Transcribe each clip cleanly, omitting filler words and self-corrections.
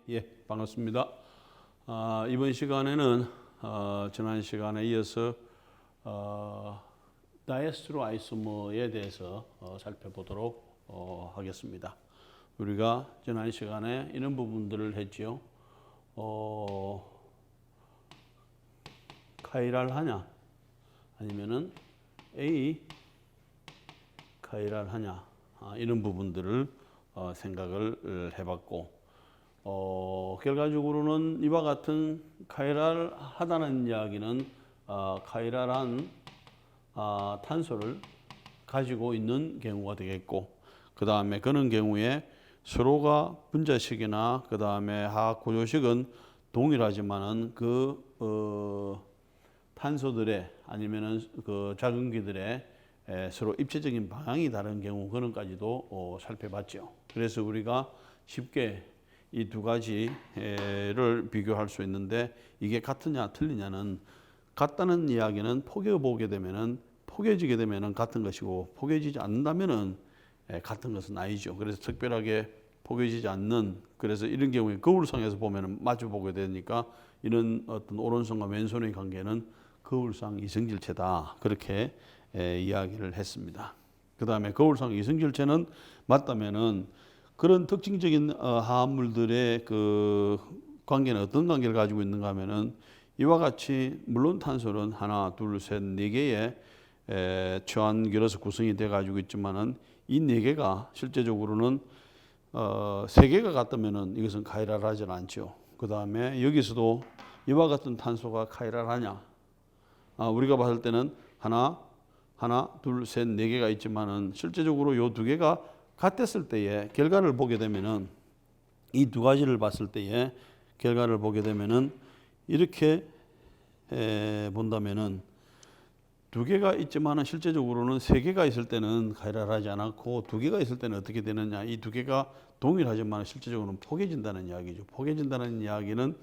예, 반갑습니다. 이번 시간에는 지난 시간에 이어서 다이에스트로 아이소머에 대해서 살펴보도록 하겠습니다. 우리가 지난 시간에 이런 부분들을 했지요. 카이랄하냐 아니면은 A 카이랄하냐 이런 부분들을 생각을 해봤고 결과적으로는 이와 같은 카이랄하다는 이야기는 카이랄한 탄소를 가지고 있는 경우가 되겠고, 그 다음에 그런 경우에 서로가 분자식이나 그 다음에 화학 구조식은 동일하지만은 그 탄소들의 아니면은 그 작용기들의 서로 입체적인 방향이 다른 경우, 그런 까지도 살펴봤죠. 그래서 우리가 쉽게 이 두 가지를 비교할 수 있는데, 이게 같으냐 틀리냐는, 같다는 이야기는 포개보게 되면은 포개지게 되면은 같은 것이고, 포개지지 않는다면은 같은 것은 아니죠. 그래서 특별하게 포개지지 않는, 그래서 이런 경우에 거울상에서 보면은 마주보게 되니까 이런 어떤 오른손과 왼손의 관계는 거울상 이성질체다, 그렇게 이야기를 했습니다. 그 다음에 거울상 이성질체는 맞다면은 그런 특징적인 화합물들의 그 관계는 어떤 관계를 가지고 있는가 하면은, 이와 같이 물론 탄소는 하나, 둘, 셋, 네 개의 초안결에서 구성이 돼 가지고 있지만은 이 네 개가 실제적으로는 세 개가 같다면은 이것은 카이랄하지 않죠. 그 다음에 여기서도 이와 같은 탄소가 카이랄하냐? 우리가 봤을 때는 하나, 둘, 셋, 네 개가 있지만은 실제적으로 요 두 개가 같았을 때에 결과를 보게 되면은, 이 두 가지를 봤을 때에 결과를 보게 되면은 이렇게 본다면은 두 개가 있지만은 실제적으로는 세 개가 있을 때는 카이랄하지 않았고, 두 개가 있을 때는 어떻게 되느냐? 이 두 개가 동일하지만 실제적으로는 포개진다는 이야기죠. 포개진다는 이야기는,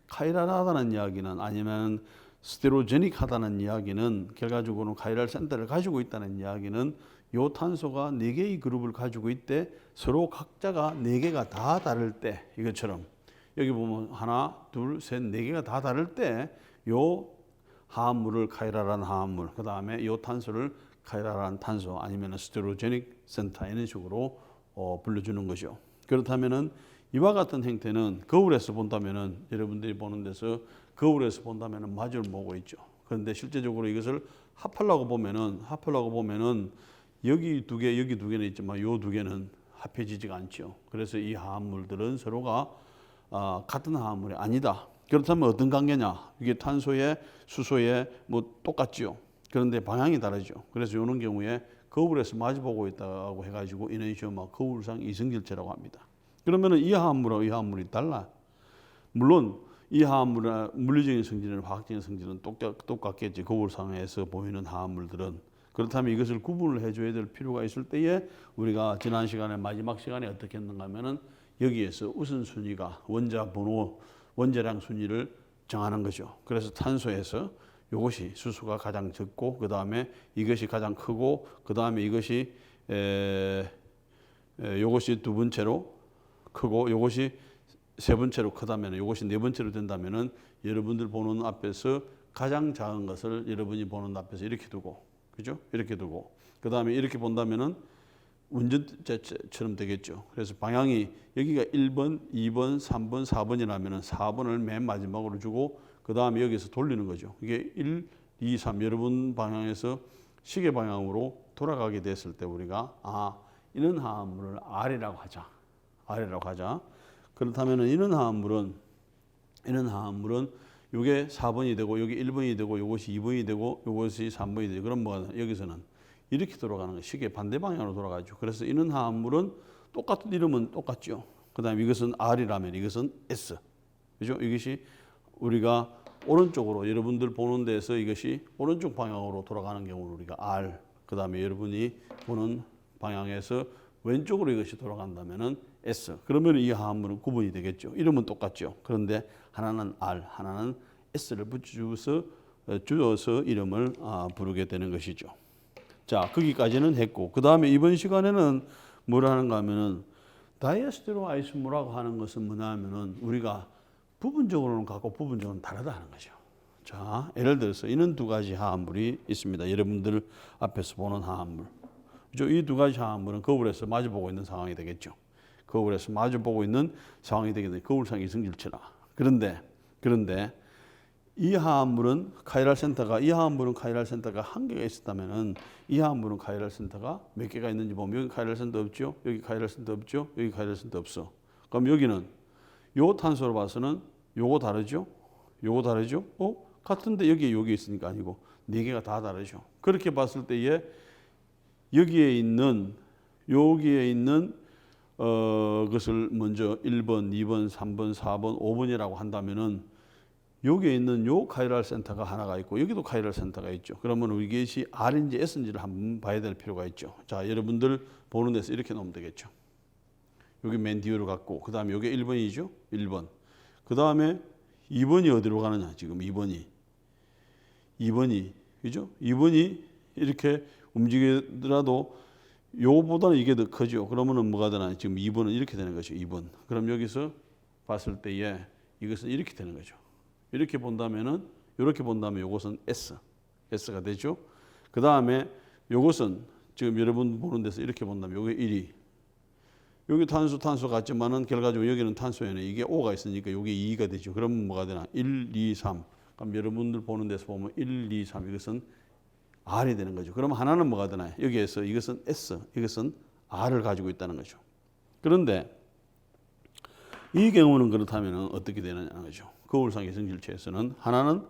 카이랄하다는 이야기는, 아니면 스테로제닉하다는 이야기는, 결과적으로는 카이랄 센터를 가지고 있다는 이야기는 요 탄소가 네 개의 그룹을 가지고 있대, 서로 각자가 네 개가 다 다를 때, 이것처럼 여기 보면 하나, 둘, 셋, 네 개가 다 다를 때 요 화합물을 카이랄한 화합물, 그 다음에 요 탄소를 카이랄한 탄소, 아니면 스테로제닉 센터, 이런 식으로 불러주는 거죠. 그렇다면은 이와 같은 형태는 거울에서 본다면은, 여러분들이 보는 데서 거울에서 본다면은 마주를 보고 있죠. 그런데 실제적으로 이것을 합하려고 보면은 여기 두 개, 여기 두 개는 있지만 요 두 개는 합해지지가 않죠. 그래서 이 화합물들은 서로가 같은 화합물이 아니다. 그렇다면 어떤 관계냐? 이게 탄소에 수소에 뭐 똑같죠. 그런데 방향이 다르죠. 그래서 이런 경우에 거울에서 마주보고 있다고 해가지고 이런 식으로 거울상 이성질체라고 합니다. 그러면은 이 화합물하고 이 화합물이 달라. 물론 이 화합물의 물리적인 성질은 화학적인 성질은 똑같겠지. 거울상에서 보이는 화합물들은. 그렇다면 이것을 구분을 해줘야 될 필요가 있을 때에, 우리가 지난 시간에 마지막 시간에 어떻게 했는가 하면은 여기에서 우선순위가 원자 번호, 원자량 순위를 정하는 거죠. 그래서 탄소에서 이것이 수소가 가장 적고, 그 다음에 이것이 가장 크고, 그 다음에 이것이 이것이 두 번째로 크고, 이것이 세 번째로 크다면, 이것이 네 번째로 된다면은 여러분들 보는 앞에서 가장 작은 것을 여러분이 보는 앞에서 이렇게 두고, 그죠? 이렇게 두고, 그 다음에 이렇게 본다면은 운전대처럼 되겠죠. 그래서 방향이 여기가 1번, 2번, 3번, 4번이라면은 4번을 맨 마지막으로 주고, 그 다음에 여기서 돌리는 거죠. 이게 1, 2, 3 여러분 방향에서 시계 방향으로 돌아가게 됐을 때 우리가 이런 화합물을 R이라고 하자. R이라고 하자. 그렇다면은 이런 화합물은 이게 4번이 되고, 여기 1번이 되고, 이것이 2번이 되고, 이것이 3번이 되고, 그럼 뭐가 여기서는 이렇게 돌아가는 거예요. 시계 반대 방향으로 돌아가죠. 그래서 이런 화합물은 똑같은 이름은 똑같죠. 그 다음에 이것은 R이라면 이것은 S. 그죠? 이것이 우리가 오른쪽으로, 여러분들 보는 데서 이것이 오른쪽 방향으로 돌아가는 경우를 우리가 R. 그 다음에 여러분이 보는 방향에서 왼쪽으로 이것이 돌아간다면은 S. 그러면 이 화합물은 구분이 되겠죠. 이름은 똑같죠. 그런데 하나는 R, 하나는 S를 주어서 이름을 부르게 되는 것이죠. 자, 거기까지는 했고, 그 다음에 이번 시간에는 뭘 하는가 하면은 다이아스테로 아이소모라고 하는 것은 뭐냐면은 우리가 부분적으로는 같고 부분적으로는 다르다 하는 거죠. 자, 예를 들어서 이런 두 가지 화합물이 있습니다. 여러분들 앞에서 보는 화합물. 이 두 가지 화합물은 거울에서 마주보고 있는 상황이 되겠죠. 거울에서 마주보고 있는 상황이 되게 되면 거울상 이성질체라. 그런데 이 화합물은 카이랄 센터가 한 개가 있었다면은 이 화합물은 카이랄 센터가 몇 개가 있는지 보면 여기 카이랄 센터 없죠. 여기 카이랄 센터 없죠. 여기 카이랄 센터 없어. 그럼 여기는 요 탄소로 봐서는 요거 다르죠. 요거 다르죠. 같은데 여기 있으니까 아니고 네 개가 다 다르죠. 그렇게 봤을 때에 여기에 있는 것을 먼저 1번, 2번, 3번, 4번, 5번이라고 한다면은 여기에 있는 요 카이랄 센터가 하나가 있고 여기도 카이랄 센터가 있죠. 그러면 이것이 R인지 S인지를 한번 봐야 될 필요가 있죠. 자, 여러분들 보는 데서 이렇게 놓으면 되겠죠. 여기 맨 뒤로 갖고 그다음에 여기 1번이죠. 1번. 그다음에 2번이 어디로 가느냐? 지금 2번이 그죠? 2번이 이렇게 움직이더라도 요보다는 이게 더 크죠. 그러면은 뭐가 되나? 지금 2번은 이렇게 되는 거죠. 2번. 그럼 여기서 봤을 때에 이것은 이렇게 되는 거죠. 이렇게 본다면 요것은 S가 되죠. 그 다음에 요것은 지금 여러분 보는 데서 이렇게 본다면 요게 1이. 여기 탄소 같지만은 결과적으로 여기는 탄소에는 이게 O가 있으니까 요게 2가 되죠. 그러면 뭐가 되나? 1, 2, 3. 그럼 여러분들 보는 데서 보면 1, 2, 3 이것은 R이 되는 거죠. 그럼 하나는 뭐가 되나요? 여기에서 이것은 S, 이것은 R을 가지고 있다는 거죠. 그런데 이 경우는 그렇다면 어떻게 되느냐는 거죠. 거울상 이성질체에서는 하나는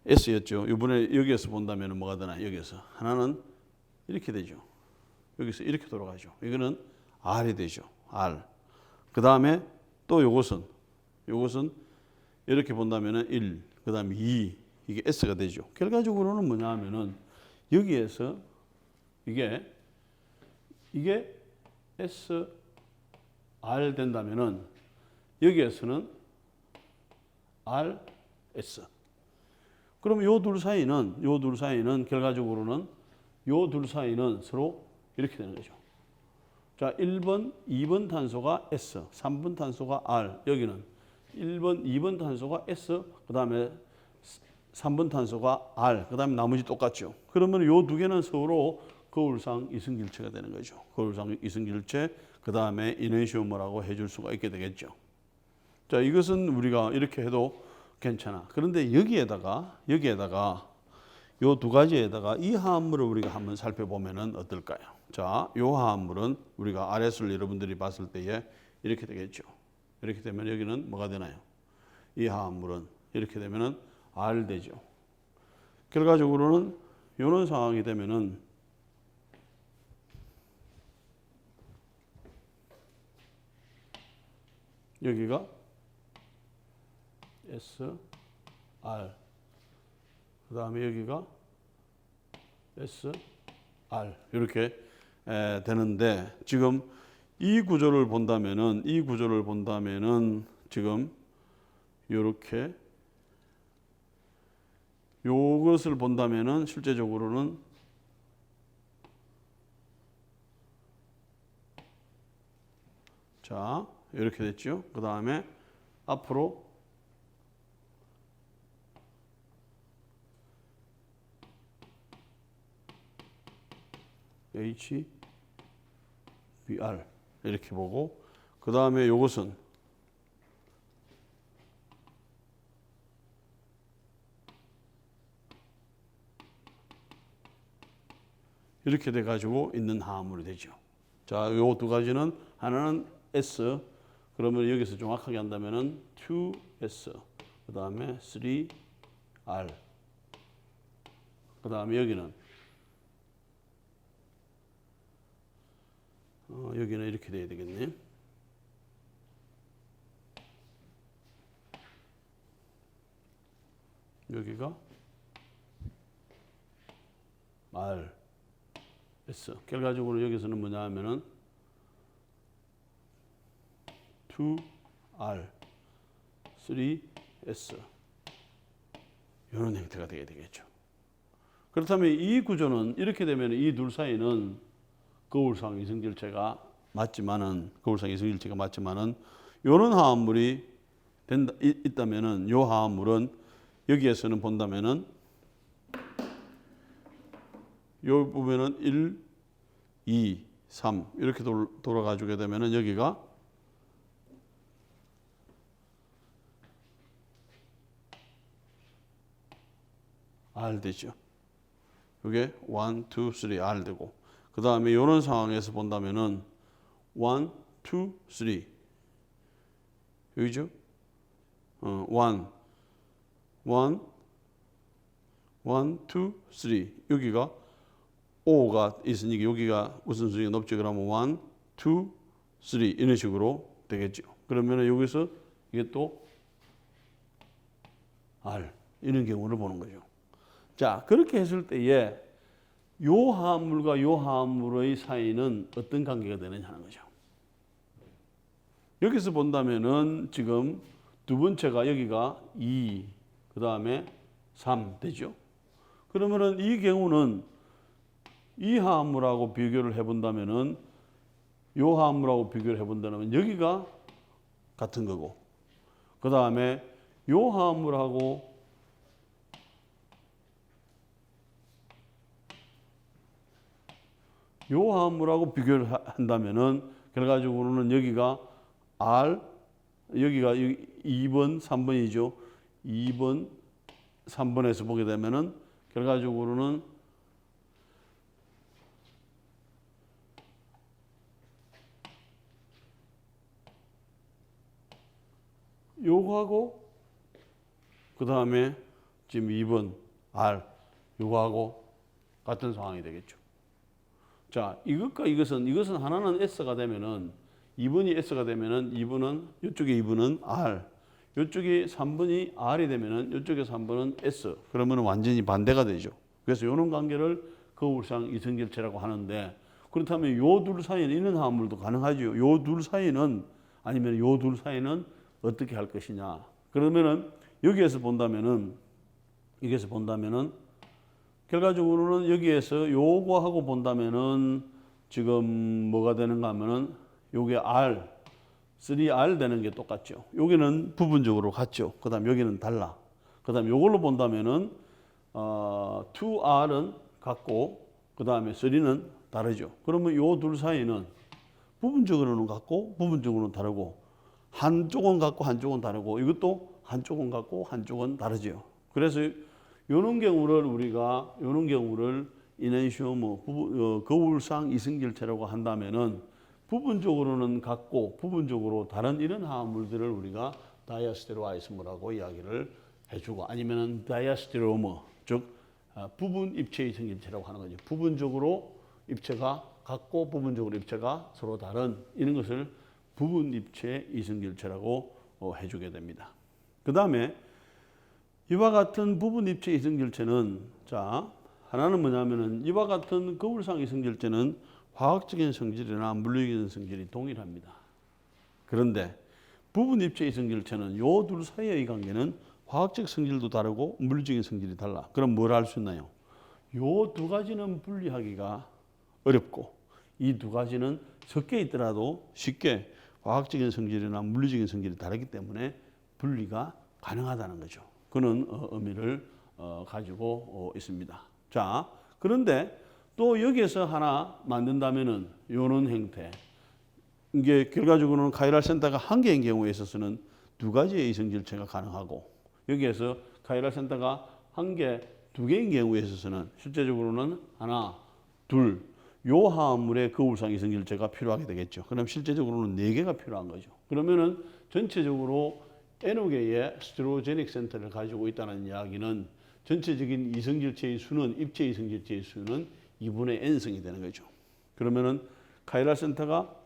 S였죠. 이번에 여기에서 본다면 뭐가 되나? 여기에서 하나는 이렇게 되죠. 여기서 이렇게 돌아가죠. 이거는 R이 되죠. R. 그 다음에 또 요것은 이렇게 본다면 1, 그 다음에 2, 이게 S가 되죠. 결과적으로는 뭐냐 하면은 여기에서 이게 S, R 된다면은 여기에서는 R, S. 그럼 요 둘 사이는 결과적으로는 요 둘 사이는 서로 이렇게 되는 거죠. 자, 1번, 2번 탄소가 S, 3번 탄소가 R. 여기는 1번, 2번 탄소가 S, 그 다음에 3번 탄소가 R, 그 다음에 나머지 똑같죠. 그러면 요 두 개는 서로 거울상 이성질체가 되는 거죠. 거울상 이성질체, 그 다음에 이네시오머라고 해줄 수가 있게 되겠죠. 자, 이것은 우리가 이렇게 해도 괜찮아. 그런데 여기에다가 요 두 가지에다가 이 화합물을 우리가 한번 살펴보면은 어떨까요? 자, 요 화합물은 우리가 RS를 여러분들이 봤을 때에 이렇게 되겠죠. 이렇게 되면 여기는 뭐가 되나요? 이 화합물은 이렇게 되면은 R 되죠. 결과적으로는 이런 상황이 되면은 여기가 S, R. 그 다음에 여기가 S, R. 이렇게 되는데 지금 이 구조를 본다면은 지금 이렇게 요것을 본다면은 실제적으로는 자, 이렇게 됐죠. 그 다음에 앞으로 HBr 이렇게 보고 그 다음에 요것은 이렇게 돼 가지고 있는 화합물이 되죠. 자, 요 두 가지는 하나는 S, 그러면 여기서 정확하게 한다면은 2S, 그 다음에 3R, 그 다음에 여기는 여기는 이렇게 돼야 되겠네. 여기가 R, S. 결과적으로 여기서는 뭐냐 하면은 2R, 3S 이런 형태가 되게 되겠죠. 그렇다면 이 구조는 이렇게 되면 이 둘 사이는 거울상 이성질체가 맞지만은 거울상 이성질체가 맞지만은 요런 화합물이 있다면은 요 화합물은 여기에서는 본다면은 요 보면은 1, 2, 3 이렇게 돌아가주게 되면은 여기가 R 되죠. 이게 1, 2, 3 R 되고 그 다음에 이런 상황에서 본다면은 1, 2, 3 여기죠. 1, 1, 1, 2, 3 여기가 5가 있으니까 여기가 우선순위가 높죠. 그러면 1, 2, 3 이런 식으로 되겠죠. 그러면 여기서 이게 또 R 이런 경우를 보는 거죠. 자, 그렇게 했을 때에 요 화합물과 요 화합물의 사이는 어떤 관계가 되느냐 하는 거죠. 여기서 본다면은 지금 두 번째가 여기가 2, 그 다음에 3 되죠. 그러면은 이 경우는 이 화합물하고 비교를 해본다면은 요 화합물하고 비교를 해본다면 여기가 같은 거고, 그 다음에 요 화합물하고 요 화합물하고 비교를 한다면은 결과적으로는 여기가 R, 여기가 2번, 3번이죠. 2번, 3번에서 보게 되면은 결과적으로는 요거하고 그 다음에 지금 2번 R 요거하고 같은 상황이 되겠죠. 자, 이것과 이것은 하나는 S가 되면은 2번이 S가 되면은 2번은 이쪽에 2번은 R, 이쪽에 3번이 R이 되면은 이쪽에 3번은 S. 그러면은 완전히 반대가 되죠. 그래서 이런 관계를 거울상 이성질체라고 하는데, 그렇다면 요 둘 사이에는 이런 화합물도 가능하죠. 요 둘 사이는 아니면 요 둘 사이는 어떻게 할 것이냐. 그러면은 여기에서 본다면은 결과적으로는 여기에서 요거하고 본다면은 지금 뭐가 되는가 하면은 요게 R, 3R 되는 게 똑같죠. 여기는 부분적으로 같죠. 그 다음 여기는 달라. 그 다음 요걸로 본다면은 2R은 같고 그 다음에 3는 다르죠. 그러면 요 둘 사이는 부분적으로는 같고 부분적으로는 다르고, 한쪽은 같고 한쪽은 다르고, 이것도 한쪽은 같고 한쪽은 다르죠. 그래서 요런 경우를 이넨시오머 거울상 이성질체라고 한다면은 부분적으로는 같고 부분적으로 다른 이런 화합물들을 우리가 다이아스테레오 아이소머라고 이야기를 해주고, 아니면은 다이아스테레오머, 즉 부분 입체 이성질체라고 하는 거죠. 부분적으로 입체가 같고 부분적으로 입체가 서로 다른 이런 것을 부분 입체 이성질체라고 해주게 됩니다. 그 다음에 이와 같은 부분 입체 이성질체는, 자, 하나는 뭐냐면은 이와 같은 거울상 이성질체는 화학적인 성질이나 물리적인 성질이 동일합니다. 그런데 부분 입체 이성질체는 요 둘 사이의 관계는 화학적 성질도 다르고 물리적인 성질이 달라. 그럼 뭘 할 수 있나요? 요 두 가지는 분리하기가 어렵고 이 두 가지는 섞여 있더라도 쉽게 화학적인 성질이나 물리적인 성질이 다르기 때문에 분리가 가능하다는 거죠. 그런 의미를 가지고 있습니다. 자, 그런데 또 여기에서 하나 만든다면은 요런 형태, 이게 결과적으로는 카이랄 센터가 한 개인 경우에 있어서는 두 가지의 이성질체가 가능하고, 여기에서 카이랄 센터가 한 개, 두 개인 경우에 있어서는 실제적으로는 하나, 둘, 요 화합물의 거울상 이성질체가 필요하게 되겠죠. 그럼 실제적으로는 네 개가 필요한 거죠. 그러면은 전체적으로 N개의 스테레오제닉 센터를 가지고 있다는 이야기는 전체적인 이성질체의 수는, 입체 이성질체의 수는 2분의 N승이 되는 거죠. 그러면은 카이랄 센터가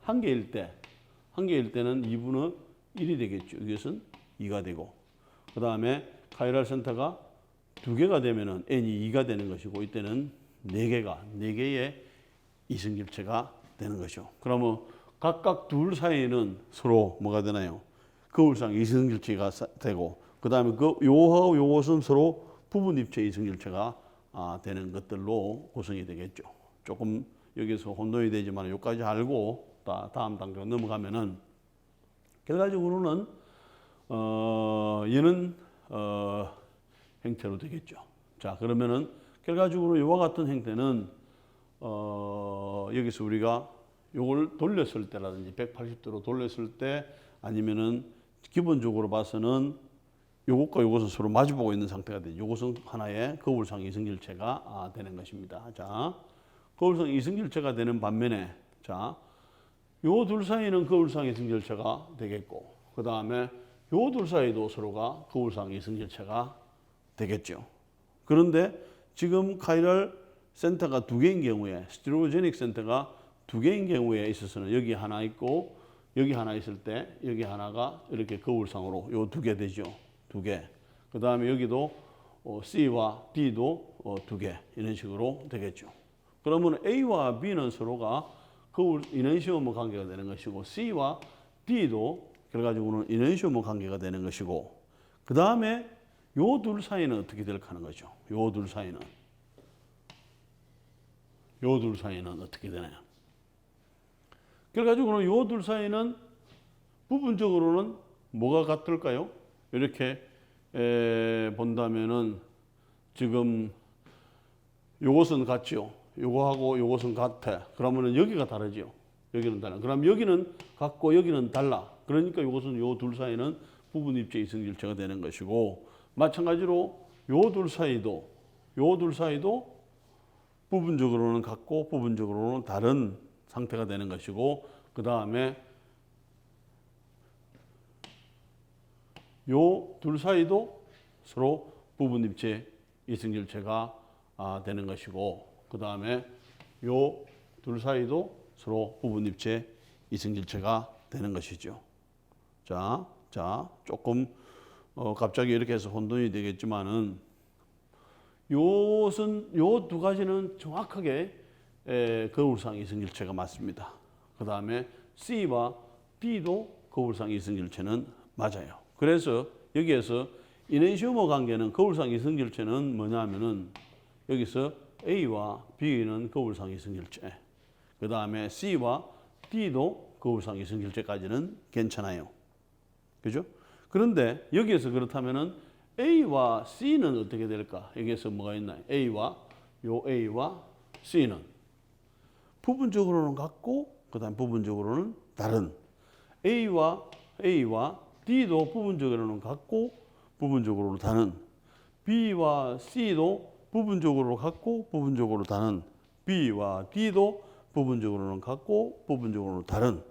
한 개일 때는 2분의 1이 되겠죠. 이것은 2가 되고, 그 다음에 카이랄 센터가 두 개가 되면은 N이 2가 되는 것이고, 이때는 네 개의 이성질체가 되는 거죠. 그러면 각각 둘 사이에는 서로 뭐가 되나요? 거울상 이성질체가 되고, 그 다음에 요하고 요것은 서로 부분 입체 이성질체가 되는 것들로 구성이 되겠죠. 조금 여기서 혼돈이 되지만 여기까지 알고 다음 단계로 넘어가면은 결과적으로는 얘는 행태로 되겠죠. 자, 그러면은 결과적으로 이와 같은 행태는 여기서 우리가 요걸 돌렸을 때라든지 180도로 돌렸을 때 아니면은 기본적으로 봐서는 요것과 요것은 서로 마주보고 있는 상태가 되죠. 요것은 하나의 거울상 이승질체가 되는 것입니다. 자, 거울상 이승질체가 되는 반면에 자, 요 둘 사이는 거울상 이승질체가 되겠고 그 다음에 요 둘 사이도 서로가 거울상 이승질체가 되겠죠. 그런데 지금 카이랄 센터가 두 개인 경우에 스티로제닉 센터가 두 개인 경우에 있어서는 여기 하나 있고 여기 하나 있을 때 여기 하나가 이렇게 거울상으로 요 두 개 되죠. 두 개. 그 다음에 여기도 C와 D도 두 개 이런 식으로 되겠죠. 그러면 A와 B는 서로가 거울 이너시오머 관계가 되는 것이고 C와 D도 결과적으로는 이너시오머 관계가 되는 것이고 그 다음에 요 둘 사이는 어떻게 될까 하는 거죠. 요 둘 사이는 어떻게 되나요? 결과적으로 요 둘 사이는 부분적으로는 뭐가 같을까요? 이렇게 본다면은 지금 요것은 같죠. 요거하고 요것은 같아. 그러면은 여기가 다르죠. 여기는 달라. 그럼 여기는 같고 여기는 달라. 그러니까 요것은 요 둘 사이는 부분 입체 이승질체가 되는 것이고 마찬가지로 요 둘 사이도 부분적으로는 같고 부분적으로는 다른 상태가 되는 것이고 그 다음에 요 둘 사이도 서로 부분 입체 이승질체가 되는 것이고 그 다음에 요 둘 사이도 서로 부분 입체 이승질체가 되는 것이죠. 자, 조금 갑자기 이렇게 해서 혼돈이 되겠지만은 요것은 요 두 가지는 정확하게 거울상 이승질체가 맞습니다. 그 다음에 C와 D도 거울상 이승질체는 맞아요. 그래서 여기에서 이넨시오머 관계는 거울상 이승질체는 뭐냐면은 여기서 A와 B는 거울상 이승질체, 그 다음에 C와 D도 거울상 이승질체까지는 괜찮아요. 그죠? 그런데 여기에서 그렇다면은 A와 C는 어떻게 될까? 여기에서 뭐가 있나요? A와 C는 부분적으로는 같고 그다음 부분적으로는 다른 A와 D도 부분적으로는 같고 부분적으로는 다른 B와 C도 부분적으로 같고 부분적으로 다른 B와 D도 부분적으로는 같고 부분적으로는 다른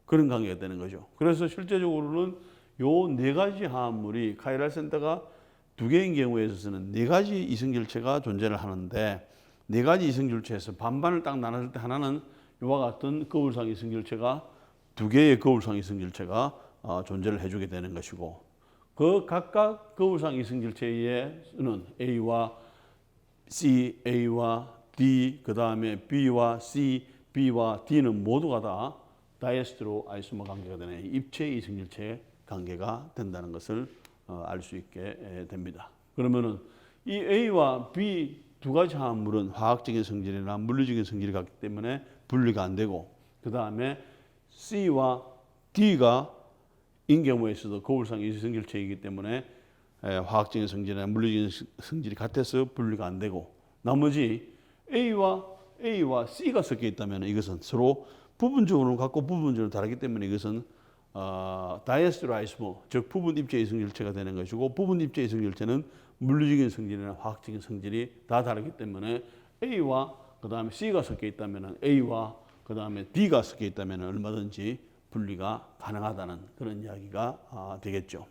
그런 관계가 되는 거죠. 그래서 실제적으로는 요 네 가지 화합물이 카이랄 센터가 두 개인 경우에 있어서는 네 가지 이승질체가 존재를 하는데 네 가지 이승질체에서 반반을 딱 나눴을 때 하나는 이와 같은 거울상 이승질체가 두 개의 거울상 이승질체가 존재를 해주게 되는 것이고 그 각각 거울상 이승질체에는 A와 C, A와 D, 그 다음에 B와 C, B와 D는 모두가 다 다이에스테로 아이소머 관계가 되는 입체 이승질체 관계가 된다는 것을 알 수 있게 됩니다. 그러면은 이 A와 B 두 가지 화합물은 화학적인 성질이나 물리적인 성질이 같기 때문에 분리가 안 되고 그 다음에 C와 D가 인 경우에 있어도 거울상 이승질체이기 때문에 화학적인 성질이나 물리적인 성질이 같아서 분리가 안 되고 나머지 A와 C가 섞여 있다면 이것은 서로 부분적으로는 같고 부분적으로 다르기 때문에 이것은 다이에스테로 아이소머 즉 부분 입체 이승질체가 되는 것이고 부분 입체 이승질체는 물리적인 성질이나 화학적인 성질이 다 다르기 때문에 A와 그 다음에 C가 섞여 있다면 A와 그 다음에 D가 섞여 있다면 얼마든지 분리가 가능하다는 그런 이야기가 되겠죠.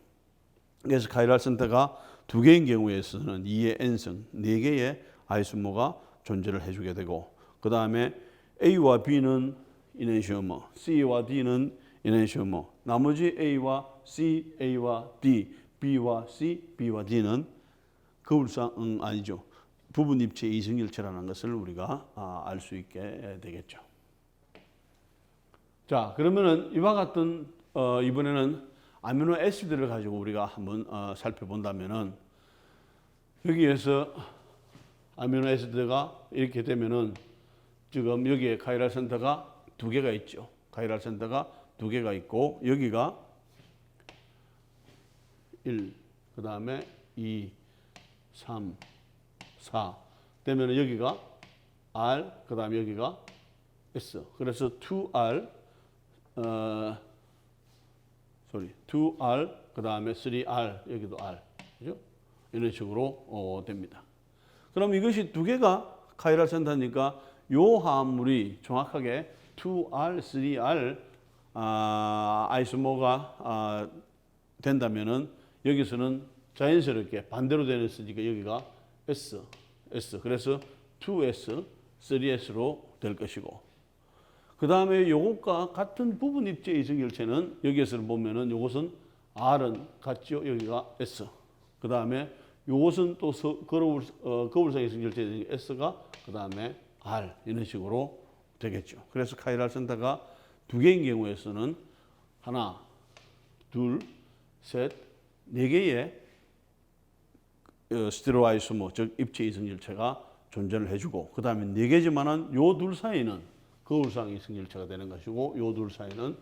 그래서 카이랄 센터가 두 개인 경우에서는 2의 N성, 4개의 아이소머가 존재를 해주게 되고 그 다음에 A와 B는 이넨시오머, C와 D는 이넨시오머, 나머지 A와 C, A와 D, B와 C, B와 D는 거울상 아니죠. 부분 입체 이승질체라는 것을 우리가 알 수 있게 되겠죠. 자, 그러면은 이와 같은 이번에는 아미노 애시드를 가지고 우리가 한번 살펴본다면은 여기에서 아미노 애시드가 이렇게 되면은 지금 여기에 카이랄 센터가 두 개가 있죠. 카이랄 센터가 두 개가 있고 여기가 1, 그 다음에 2, 3, 4 되면 여기가 R, 그 다음에 여기가 S. 그래서 2R, 2R, 그 다음에 3R, 여기도 R. 그죠? 이런 식으로 됩니다. 그럼 이것이 두 개가 카이랄 센터니까 요 화합물이 정확하게 2R, 3R 아이소모가 된다면은 여기서는 자연스럽게 반대로 되는 S니까 여기가 S. 그래서 2S, 3S로 될 것이고. 그 다음에 요것과 같은 부분 입체 이성결체는 여기에서 보면은 요것은 R은 같죠. 여기가 S. 그 다음에 요것은 또 거울상 이성결체 S가 그 다음에 R 이런 식으로 되겠죠. 그래서 카이랄 센터가 두 개인 경우에서는 하나, 둘, 셋, 네 개의 스테레오아이소모 즉 입체 이성결체가 존재를 해주고 그 다음에 네 개지만은 요 둘 사이는 거울상 이성결체가 되는 것이고 요 둘 사이는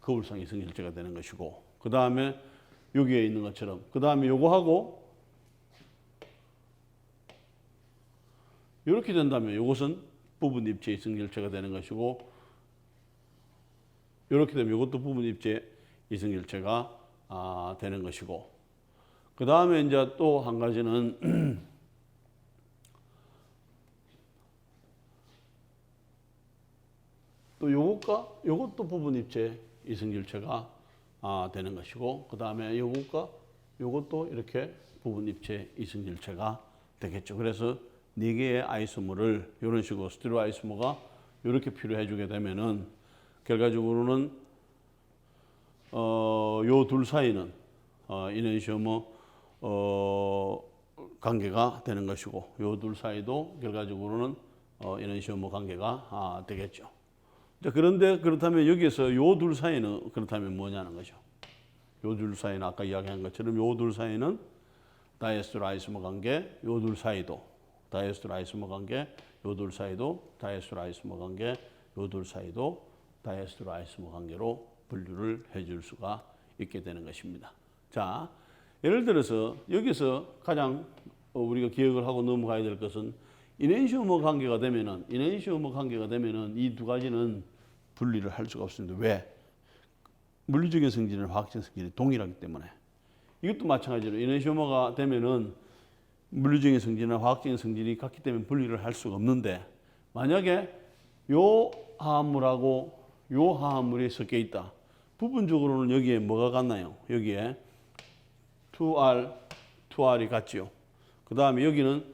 거울상 이성결체가 되는 것이고 그 다음에 여기에 있는 것처럼 그 다음에 요거하고 이렇게 된다면 이것은 부분 입체 이성결체가 되는 것이고 이렇게 되면 이것도 부분 입체 이성결체가 되는 것이고 그 다음에 이제 또 한 가지는 또 요것도 부분 입체 이성결체가 되는 것이고 그 다음에 요것도 이렇게 부분 입체 이성결체가 되겠죠. 그래서 네 개의 아이소모를 이런 식으로 스테레오 아이소모가 이렇게 필요해 주게 되면은 결과적으로는 요 둘 사이는 이너시오모 관계가 되는 것이고 요 둘 사이도 결과적으로는 이너시오모 관계가 되겠죠. 자, 그런데 그렇다면 여기에서 요 둘 사이는 그렇다면 뭐냐는 거죠. 요 둘 사이는 아까 이야기한 것처럼 요 둘 사이는 다이에스테로 아이소모 관계, 요 둘 사이도 다이에스테로 아이소모 관계, 요 둘 사이도 다이에스테로 아이소모 관계, 요 둘 사이도 다이에스테로 아이소모 관계로 분류를 해줄 수가 있게 되는 것입니다. 자, 예를 들어서 여기서 가장 우리가 기억을 하고 넘어가야 될 것은 이낸시오모 관계가 되면은 이 두 가지는 분리를 할 수가 없습니다. 왜? 물리적인 성질은 화학적인 성질이 동일하기 때문에. 이것도 마찬가지로 이낸시오모가 되면은 물리적인 성질이나 화학적인 성질이 같기 때문에 분리를 할 수가 없는데 만약에 요 화합물하고 요 화합물이 섞여 있다. 부분적으로는 여기에 뭐가 같나요? 여기에 2R이 같지요. 그 다음에 여기는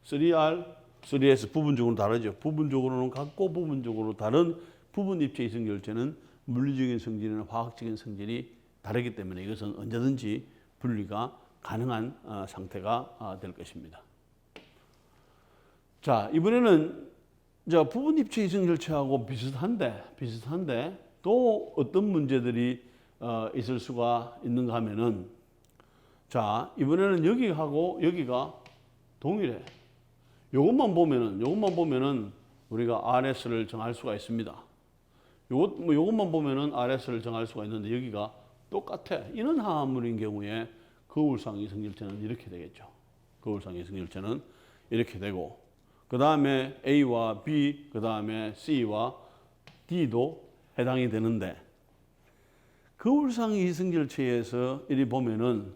3R, 3S 부분적으로 다르죠. 부분적으로는 같고 부분적으로 다른 부분 입체 이성결체는 물리적인 성질이나 화학적인 성질이 다르기 때문에 이것은 언제든지 분리가 가능한 상태가 될 것입니다. 자, 이번에는 부분 입체 이성결체하고 비슷한데 또 어떤 문제들이 있을 수가 있는가 하면은 자, 이번에는 여기하고 여기가 동일해. 요것만 보면은 우리가 RS를 정할 수가 있습니다. 요것만 보면은 RS를 정할 수가 있는데 여기가 똑같아. 이런 화합물인 경우에 거울상 이성결체는 이렇게 되겠죠. 거울상 이성결체는 이렇게 되고 그 다음에 A와 B, 그 다음에 C와 D도 해당이 되는데 거울상 이성결체에서 이리 보면은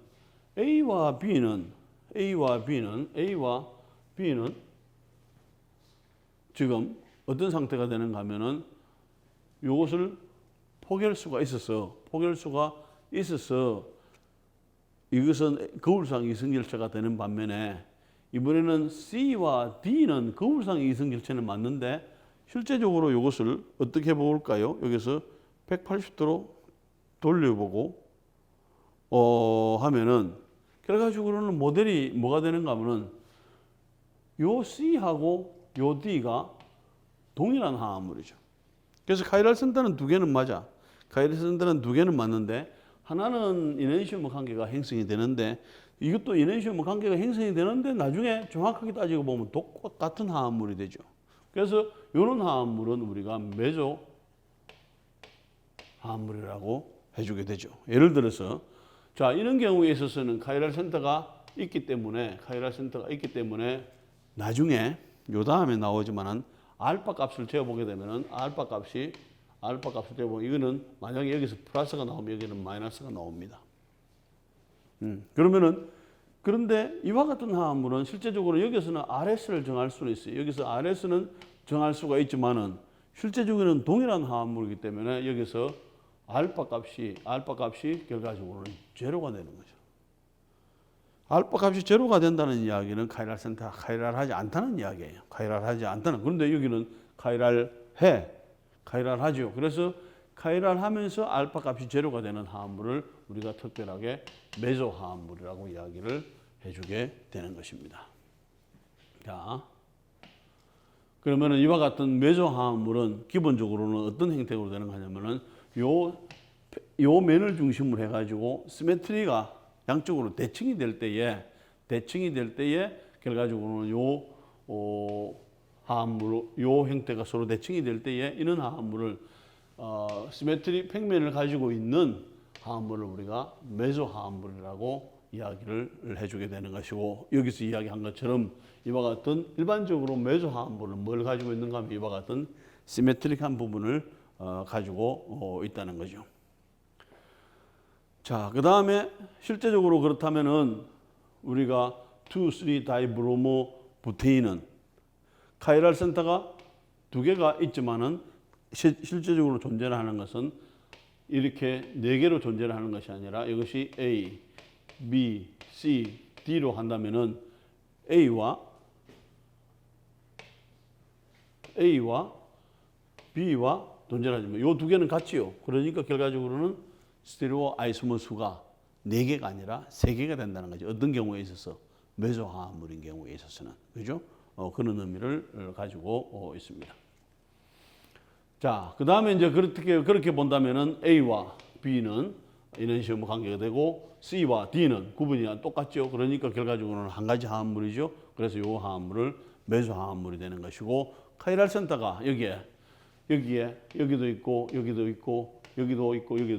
A와 B는 지금 어떤 상태가 되는가 하면은 이것을 포괄수가 있어서 이것은 거울상 이성결체가 되는 반면에 이번에는 C와 D는 거울상 이성결체는 맞는데 실제적으로 이것을 어떻게 볼까요? 여기서 180도로 돌려보고 하면은 결과적으로는 모델이 뭐가 되는가 하면은 요 C하고 요 D가 동일한 화합물이죠. 그래서 카이랄 센터는 두 개는 맞아. 카이랄 센터는 두 개는 맞는데 하나는 이낸시오모 관계가 형성이 되는데 이것도 이낸시오모 관계가 형성이 되는데 나중에 정확하게 따지고 보면 똑같은 화합물이 되죠. 그래서 이런 화합물은 우리가 메조 화합물이라고 해주게 되죠. 예를 들어서 자 이런 경우에 있어서는 카이랄 센터가 있기 때문에 나중에 요 다음에 나오지만은 알파 값을 재어보게 되면은 알파 값을 재어보면 이거는 만약에 여기서 플러스가 나오면 여기는 마이너스가 나옵니다. 그런데 이와 같은 화합물은 실제적으로 여기서는 RS를 정할 수는 있어요. 여기서 RS는 정할 수가 있지만은 실제적으로는 동일한 화합물이기 때문에 여기서 알파 값이 결과적으로는 제로가 되는 거죠. 알파 값이 제로가 된다는 이야기는 카이랄하지 않다는 이야기예요. 그런데 여기는 카이랄하죠. 그래서 카이랄하면서 알파 값이 제로가 되는 화합물을 우리가 특별하게 메소 화합물이라고 이야기를 해주게 되는 것입니다. 자, 그러면은 이와 같은 메소 화합물은 기본적으로는 어떤 형태로 되는 거냐면은 요 면을 중심으로 해가지고 시메트리가 양쪽으로 대칭이 될 때에 결과적으로는 요 형태가 서로 대칭이 될 때에 이런 화합물을 시메트리 평면을 가지고 있는 화합물을 우리가 메소 화합물이라고 이야기를 해주게 되는 것이고 여기서 이야기한 것처럼 이와 같은 일반적으로 메소 화합물은 뭘 가지고 있는가 하면 이와 같은 시메트릭한 부분을 가지고 있다는 거죠. 자, 그 다음에 실제적으로 그렇다면은 우리가 2, 3 다이브로모 부테인은 카이랄 센터가 두 개가 있지만은 실제적으로 존재하는 것은 이렇게 네 개로 존재하는 것이 아니라 이것이 A, B, C, D로 한다면은 A와 B와 존재하지만 이 두 개는 같지요. 그러니까 결과적으로는 스테레오 아이소머 수가 4개가 아니라 3개가 된다는 거죠. 어떤 경우에 있어서 메소 화합물인 경우에 있어서는 그죠? 그런 의미를 가지고 있습니다. 자, 그 다음에 이제 그렇게 본다면은 A와 B는 이너시엄 관계가 되고 C와 D는 구분이 똑같죠. 그러니까 결과적으로는 한 가지 화합물이죠. 그래서 이 화합물을 메소 화합물이 되는 것이고 카이랄 센터가 여기도 있고 여기도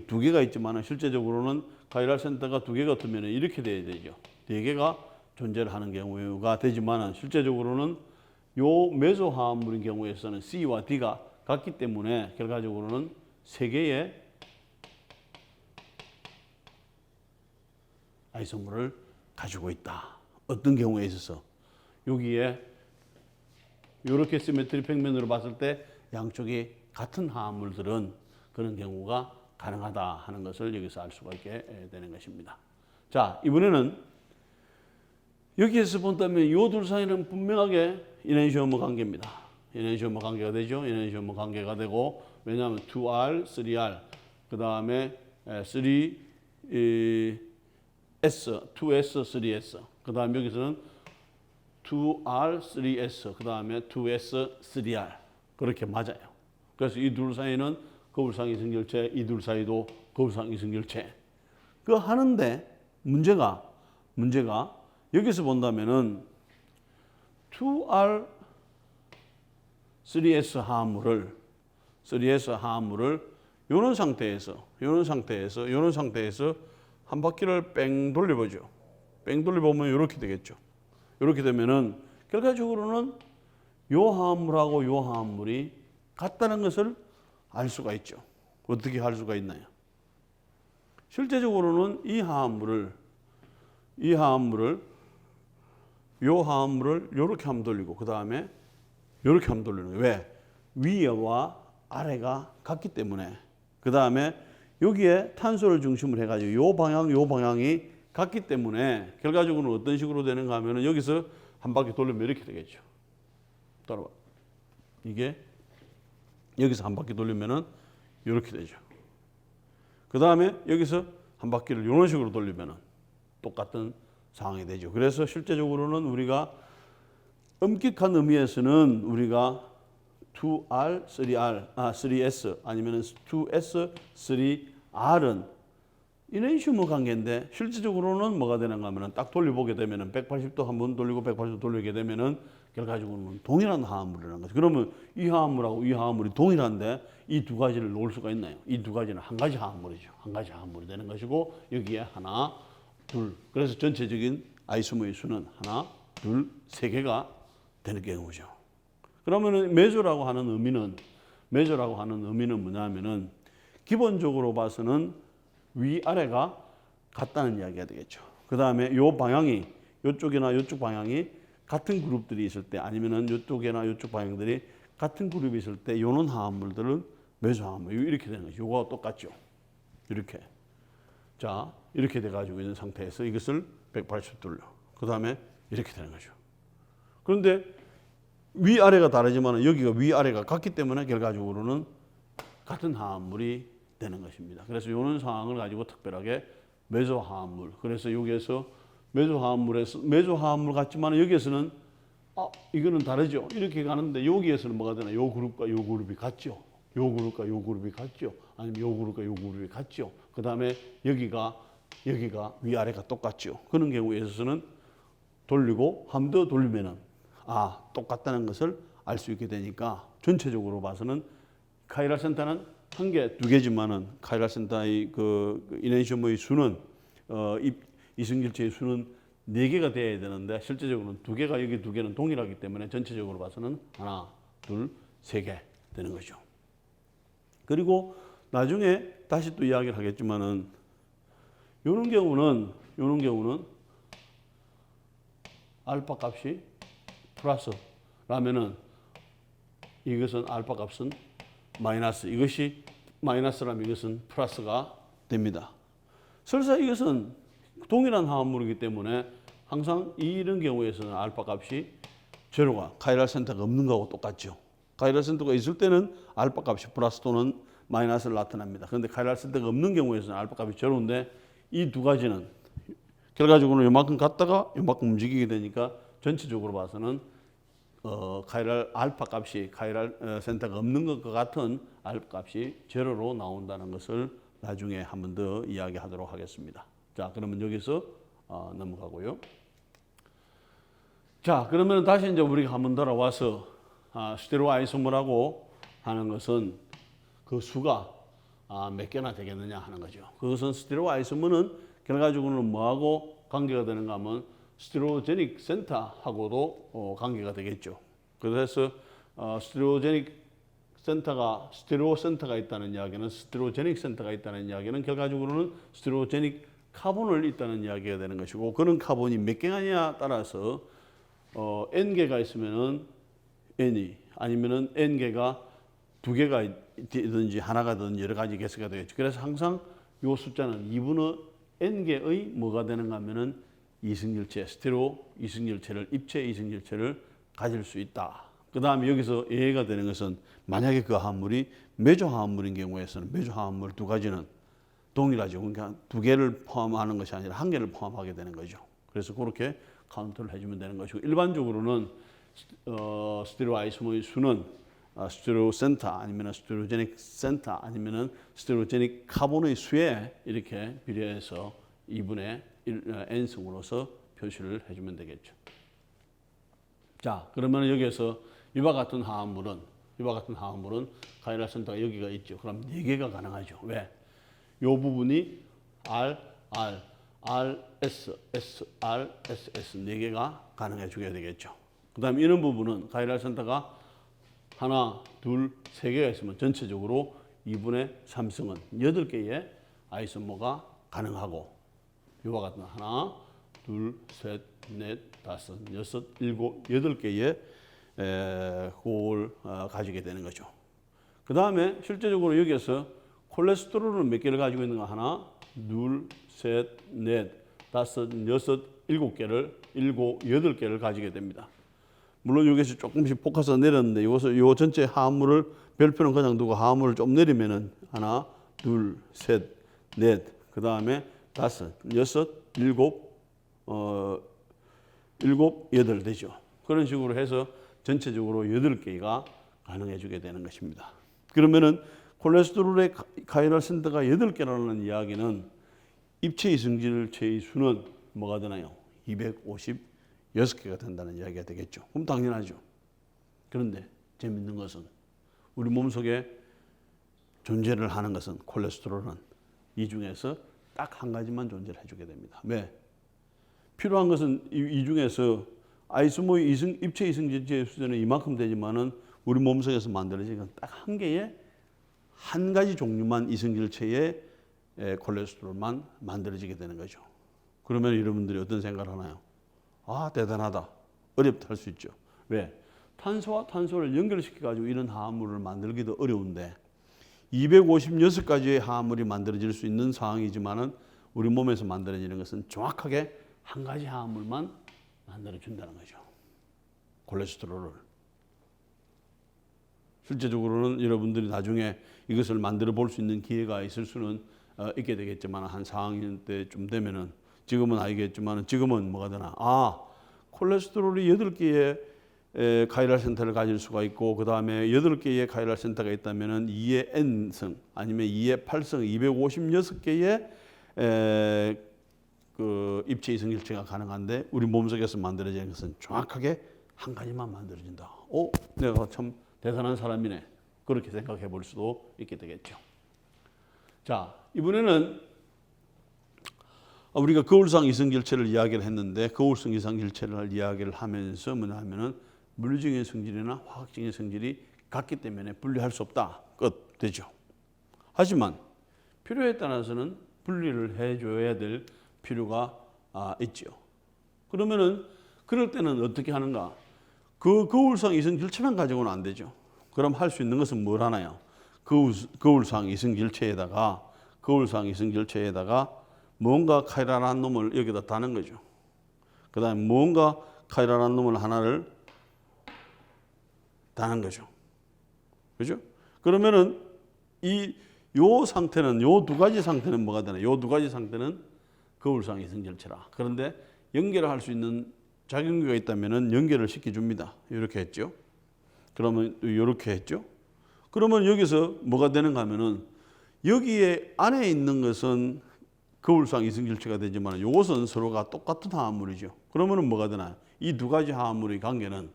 두 개가 있지만 실제적으로는 카이랄 센터가 두 개가 같으면 이렇게 돼야 되죠. 네 개가 존재를 하는 경우가 되지만 실제적으로는 요 메소 화합물인 경우에서는 C와 D가 같기 때문에 결과적으로는 세 개의 아이소머를 가지고 있다. 어떤 경우에 있어서 여기에 이렇게 시메트리 평면으로 봤을 때 양쪽이 같은 화합물들은 그런 경우가 가능하다 하는 것을 여기서 알 수가 있게 되는 것입니다. 자, 이번에는 여기에서 본다면 이 둘 사이는 분명하게 이너시엄 관계입니다. 이너시엄 관계가 되죠. 이너시엄 관계가 되고 왜냐하면 2R, 3R 그 다음에 2S, 3S 그 다음에 여기서는 2R, 3S 그 다음에 2S, 3R 그렇게 맞아요. 그래서 이 둘 사이는 거울상 이성결체, 이 둘 사이도 거울상 이성결체. 그 하는데 문제가 여기서 본다면은 2R, 3S 화합물을 이런 상태에서 한 바퀴를 뺑 돌려보죠. 뺑 돌려보면 이렇게 되겠죠. 이렇게 되면은 결과적으로는 요 화합물하고 요 화합물이 같다는 것을 알 수가 있죠. 어떻게 할 수가 있나요? 실제적으로는 이 화합물을 이렇게 한번 돌리고 그 다음에 이렇게 한번 돌리는 거예요. 왜? 위와 아래가 같기 때문에. 그 다음에 여기에 탄소를 중심으로 해가지고 요 방향이 같기 때문에 결과적으로는 어떤 식으로 되는가 하면은 여기서 한 바퀴 돌리면 이렇게 되겠죠. 따라봐. 이게 여기서 한 바퀴 돌리면은 이렇게 되죠. 그 다음에 여기서 한 바퀴를 이런 식으로 돌리면은 똑같은 상황이 되죠. 그래서 실제적으로는 우리가 엄격한 의미에서는 우리가 2R, 3S 아니면 2S, 3R은 이너시엄 관계인데 실질적으로는 뭐가 되는가 하면 딱 돌려보게 되면은 180도 한번 돌리고 180도 돌리게 되면은 결과적으로는 동일한 화합물이라는 거죠. 그러면 이 화합물하고 이 화합물이 동일한데 이 두 가지를 놓을 수가 있나요? 이 두 가지는 한 가지 화합물이죠. 한 가지 화합물이 되는 것이고 여기에 하나, 둘. 그래서 전체적인 아이소머의 수는 하나, 둘, 세 개가 되는 경우죠. 그러면은 메조라고 하는 의미는 뭐냐면은 기본적으로 봐서는 위아래가 같다는 이야기가 되겠죠. 그 다음에 요 방향이 요쪽이나 요쪽 방향이 같은 그룹들이 있을 때 아니면은 요쪽이나 요쪽 방향들이 같은 그룹이 있을 때 요런 화합물들은 메조화합물 이렇게 되는 거죠. 요거와 똑같죠. 이렇게. 자, 이렇게 돼가지고 있는 상태에서 이것을 180도 돌려. 그 다음에 이렇게 되는 거죠. 그런데 위아래가 다르지만 여기가 위아래가 같기 때문에 결과적으로는 같은 화합물이 되는 것입니다. 그래서 이런 상황을 가지고 특별하게 메조화합물. 그래서 여기에서 메조화합물 같지만 여기에서는 이거는 다르죠. 이렇게 가는데 여기에서는 뭐가 되나? 요 그룹과 요 그룹이 같죠. 요 그룹과 요 그룹이 같죠. 아니면 요 그룹과 요 그룹이 같죠. 그 다음에 여기가 위아래가 똑같죠. 그런 경우에 있어서는 돌리고 한 번 더 돌리면은 똑같다는 것을 알 수 있게 되니까 전체적으로 봐서는 카이랄 센터는 한 개, 두 개지만은 카이랄 센터의 그 이네시엄의 수는 이승길체의 수는 네 개가 돼야 되는데 실제적으로는 두 개가 여기 두 개는 동일하기 때문에 전체적으로 봐서는 하나, 둘, 세 개 되는 거죠. 그리고 나중에 다시 또 이야기를 하겠지만은 요런 경우는 알파 값이 플러스라면은 이것은 알파 값은 마이너스, 이것이 마이너스라면 이것은 플러스가 됩니다. 설사 이것은 동일한 화합물이기 때문에 항상 이런 경우에서는 알파 값이 제로가 카이랄 센터가 없는 거하고 똑같죠. 카이랄 센터가 있을 때는 알파 값이 플러스 또는 마이너스를 나타납니다. 그런데 카이랄 센터가 없는 경우에서는 알파 값이 제로인데 이 두 가지는 결과적으로 이만큼 갔다가 이만큼 움직이게 되니까 전체적으로 봐서는 카이랄 알파 값이 카이랄 센터가 없는 것과 같은 알파 값이 제로로 나온다는 것을 나중에 한 번 더 이야기하도록 하겠습니다. 자, 그러면 여기서 넘어가고요. 자, 그러면 다시 이제 우리가 한 번 돌아와서 스테레오 아이소머라고 하는 것은 그 수가 몇 개나 되겠느냐 하는 거죠. 그것은 스테레오 아이소머는 결과적으로는 뭐하고 관계가 되는가 하면 스테레오제닉 센터하고도 관계가 되겠죠. 그래서 스테레오제닉 센터가 스테레오 센터가 있다는 이야기는 스테레오제닉 센터가 있다는 이야기는 결과적으로는 스테레오제닉 카본을 있다는 이야기가 되는 것이고 그런 카본이 몇 개냐에 따라서 N개가 있으면은 N이 아니면은 N개가 두 개가 있든지 하나가 든 여러 가지 개수가 되겠죠. 그래서 항상 이 숫자는 2분의 N개의 뭐가 되는가 하면은 이승일체, 스테레오 이승일체를 입체 이승일체를 가질 수 있다. 그 다음에 여기서 예가 되는 것은 만약에 그 화합물이 메조 화합물인 경우에서는 메조 화합물 두 가지는 동일하죠. 그러니까 두 개를 포함하는 것이 아니라 한 개를 포함하게 되는 거죠. 그래서 그렇게 카운트를 해주면 되는 것이고 일반적으로는 스테레오 아이소머의 수는 스테레오 센터 아니면 스테레오제닉 센터 아니면 스테레오제닉 카본의 수에 이렇게 비례해서 2분의 n승으로서 표시를 해주면 되겠죠. 자, 그러면 여기에서 이와 같은 화합물은 카이랄 센터가 여기가 있죠. 그럼 4개가 가능하죠. 왜? 이 부분이 R, S, R, S 4개가 가능해 주게 되겠죠. 그 다음에 이런 부분은 카이랄 센터가 하나, 둘, 3개가 있으면 전체적으로 2분의 3승은 8개의 아이소머가 가능하고 이와 같은 하나, 둘, 셋, 넷, 다섯, 여섯, 일곱, 8개의 호흡을 가지게 되는 거죠. 그 다음에 실제적으로 여기에서 콜레스테롤은 몇 개를 가지고 있는가? 하나, 둘, 셋, 넷, 다섯, 여섯, 8개를 가지게 됩니다. 물론 여기서 조금씩 볶아서 내렸는데 이것을 요 전체 화합물을 별표는 그냥 두고 화합물을 좀 내리면은 하나, 둘, 셋, 넷, 그 다음에 다섯, 여섯, 일곱, 여덟 되죠. 그런 식으로 해서 전체적으로 8개가 가능해 주게 되는 것입니다. 그러면은 콜레스테롤의 카이랄 센터가 8개라는 이야기는 입체 이승질체의 수는 뭐가 되나요? 256 6개가 된다는 이야기가 되겠죠. 그럼 당연하죠. 그런데 재밌는 것은 우리 몸속에 존재를 하는 것은 콜레스테롤은 이 중에서 딱 한 가지만 존재를 해주게 됩니다. 왜? 필요한 것은 이 중에서 아이소모의 입체 이성질체 수준은 이만큼 되지만은 우리 몸속에서 만들어진 건 딱 한 개의 한 가지 종류만 이성질체의 콜레스테롤만 만들어지게 되는 거죠. 그러면 여러분들이 어떤 생각을 하나요? 아, 대단하다. 어렵다 할 수 있죠. 왜? 탄소와 탄소를 연결시켜가지고 이런 화합물을 만들기도 어려운데 256가지의 화합물이 만들어질 수 있는 상황이지만은 우리 몸에서 만들어지는 것은 정확하게 한 가지 화합물만 만들어준다는 거죠. 콜레스테롤을. 실제적으로는 여러분들이 나중에 이것을 만들어 볼 수 있는 기회가 있을 수는 있게 되겠지만 한 4학년 때쯤 되면은 지금은 알겠지만 지금은 뭐가 되나? 아, 콜레스테롤이 8개의 카이랄 센터를 가질 수가 있고 그 다음에 8개의 카이랄 센터가 있다면은 2의 N승 아니면 2의 8승 256개의 그 입체 이성질체가 가능한데 우리 몸속에서 만들어지는 것은 정확하게 한 가지만 만들어진다. 오, 내가 참 대단한 사람이네. 그렇게 생각해 볼 수도 있게 되겠죠. 자, 이번에는 우리가 거울상 이성질체를 이야기를 했는데 거울상 이성질체를 이야기를 하면서 뭐냐면은 물리적인 성질이나 화학적인 성질이 같기 때문에 분리할 수 없다. 끝 되죠. 하지만 필요에 따라서는 분리를 해줘야 될 필요가 있죠. 그러면은 그럴 때는 어떻게 하는가? 그 거울상 이성질체만 가지고는 안 되죠. 그럼 할 수 있는 것은 뭘 하나요? 거울상 이성질체에다가 뭔가 카이랄한 놈을 여기다 다는 거죠. 그 다음에 뭔가 카이랄한 놈을 하나를 다는 거죠. 그죠? 그러면은 요 상태는, 요 두 가지 상태는 뭐가 되나? 요 두 가지 상태는 거울상 이성질체라. 그런데 연결을 할 수 있는 작용기가 있다면은 연결을 시켜줍니다. 이렇게 했죠. 그러면 이렇게 했죠. 그러면 여기서 뭐가 되는가 하면은 여기에 안에 있는 것은 거울상 이성질체가 되지만 이것은 서로가 똑같은 화합물이죠. 그러면은 뭐가 되나요? 이 두 가지 화합물의 관계는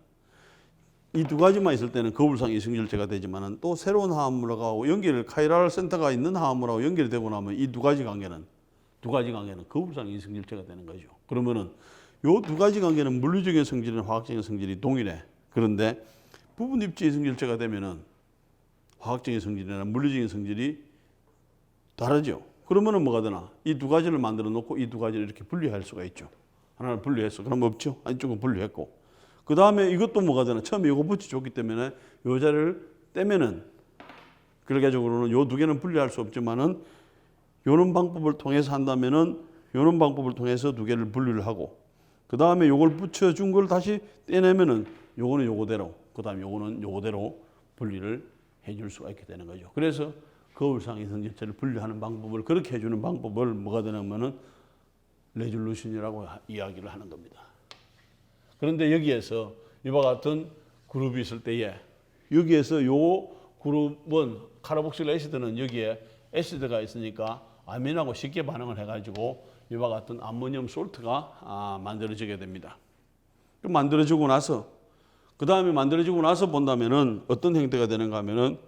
이 두 가지만 있을 때는 거울상 이성질체가 되지만 또 새로운 화합물하고 연결을 카이랄 센터가 있는 화합물하고 연결이 되고 나면 이 두 가지 관계는 거울상 이성질체가 되는 거죠. 그러면은 요 두 가지 관계는 물리적인 성질이나 화학적인 성질이 동일해. 그런데 부분 입체 이성질체가 되면은 화학적인 성질이나 물리적인 성질이 다르죠. 그러면은 뭐가 되나? 이 두 가지를 만들어 놓고 이 두 가지를 이렇게 분리할 수가 있죠. 하나를 분리했어. 그럼 없죠. 안쪽은 분리했고. 그 다음에 이것도 뭐가 되나? 처음에 이거 붙여줬기 때문에 요 자리를 떼면은 결과적으로는 요 두 개는 분리할 수 없지만은 요런 방법을 통해서 한다면은 요런 방법을 통해서 두 개를 분리를 하고 그 다음에 요걸 붙여준 걸 다시 떼내면은 요거는 요거대로 그 다음에 요거는 요거대로 분리를 해줄 수가 있게 되는 거죠. 그래서 거울상 이성질체를 분리하는 방법을 그렇게 해주는 방법을 뭐가 되냐면은 레졸루션이라고 이야기를 하는 겁니다. 그런데 여기에서 이와 같은 그룹이 있을 때에 여기에서 요 그룹은 카르복실 애시드는 여기에 애시드가 있으니까 아민하고 쉽게 반응을 해가지고 이와 같은 암모늄 솔트가 만들어지게 됩니다. 만들어지고 나서 그 다음에 만들어지고 나서 본다면은 어떤 형태가 되는가 하면은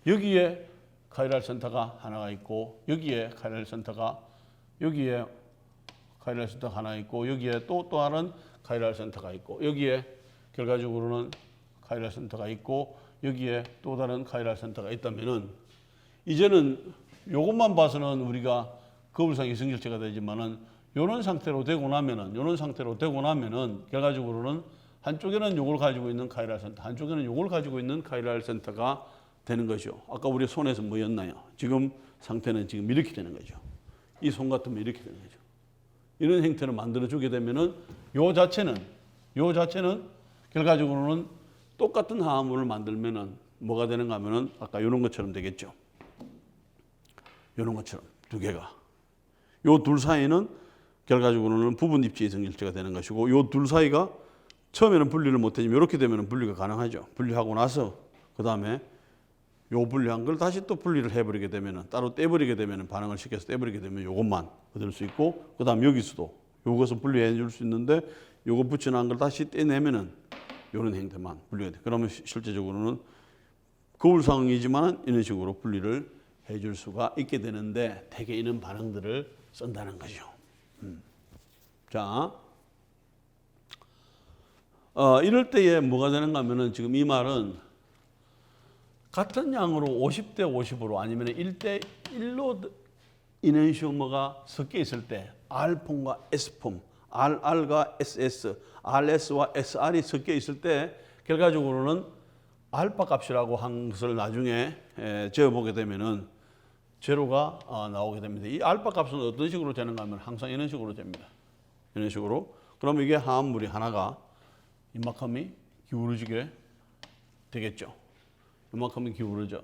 여기에 카이랄 센터가 하나가 있고 여기에 카이랄 센터가 하나 있고 여기에 또 다른 카이랄 센터가 있고 여기에 결과적으로는 카이랄 센터가 있고 여기에 또 다른 카이랄 센터가 있다면은 이제는 요것만 봐서는 우리가 거울상 이성질체가 되지만은 요런 상태로 되고 나면은 결과적으로는 한쪽에는 요걸 가지고 있는 카이랄 센터, 한쪽에는 요걸 가지고 있는 카이랄 센터가 되는 거죠. 아까 우리 손에서 뭐였나요? 지금 상태는 지금 이렇게 되는 거죠. 이 손 같으면 이렇게 되는 거죠. 이런 형태를 만들어주게 되면은 요 자체는 결과적으로는 똑같은 화합물을 만들면은 뭐가 되는가 하면은 아까 이런 것처럼 되겠죠. 이런 것처럼 두 개가. 요 둘 사이는 결과적으로는 부분 입체 이성질체가 되는 것이고 요 둘 사이가 처음에는 분리를 못하지만 이렇게 되면 분리가 가능하죠. 분리하고 나서 그 다음에 요 분리한 걸 다시 또 분리를 해버리게 되면은 따로 떼버리게 되면은 반응을 시켜서 떼버리게 되면 요것만 얻을 수 있고 그 다음 여기서도 요것은 분리해 줄 수 있는데 요거 붙여놓은 걸 다시 떼내면은 요런 형태만 분리가 돼. 그러면 실제적으로는 거울상이지만 이런 식으로 분리를 해줄 수가 있게 되는데 대개 이런 반응들을 쓴다는 거죠. 자, 이럴 때에 뭐가 되는가 하면은 지금 이 말은 같은 양으로 50대 50으로 아니면 1대 1로 이낸시오머가 섞여 있을 때 R폼과 S폼, RR과 SS, RS와 SR이 섞여 있을 때 결과적으로는 알파 값이라고 한 것을 나중에 재어보게 되면은 제로가 나오게 됩니다. 이 알파 값은 어떤 식으로 재는가 하면 항상 이런 식으로 잽니다. 이런 식으로. 그러면 이게 화합물이 하나가 이만큼이 기울어지게 되겠죠. 이만큼이 기울어져.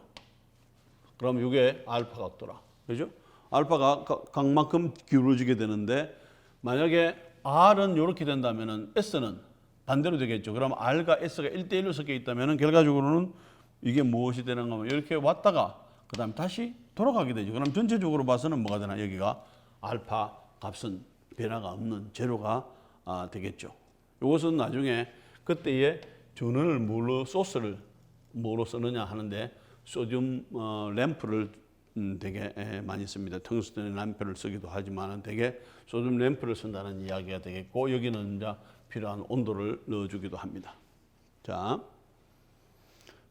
그럼 이게 알파 각도라. 그죠? 알파가 각만큼 기울어지게 되는데 만약에 R은 이렇게 된다면은 S는 반대로 되겠죠. 그럼 R과 S가 1대1로 섞여 있다면 결과적으로는 이게 무엇이 되는가 하면 이렇게 왔다가 그 다음에 다시 돌아가게 되죠. 그럼 전체적으로 봐서는 뭐가 되나? 여기가 알파 값은 변화가 없는 제로가 되겠죠. 이것은 나중에 그때의 전원을 소스를 뭐로 쓰느냐 하는데 소듐 램프를 되게 많이 씁니다. 텅스텐 램프를 쓰기도 하지만 되게 소듐 램프를 쓴다는 이야기가 되겠고 여기는 이제 필요한 온도를 넣어주기도 합니다. 자,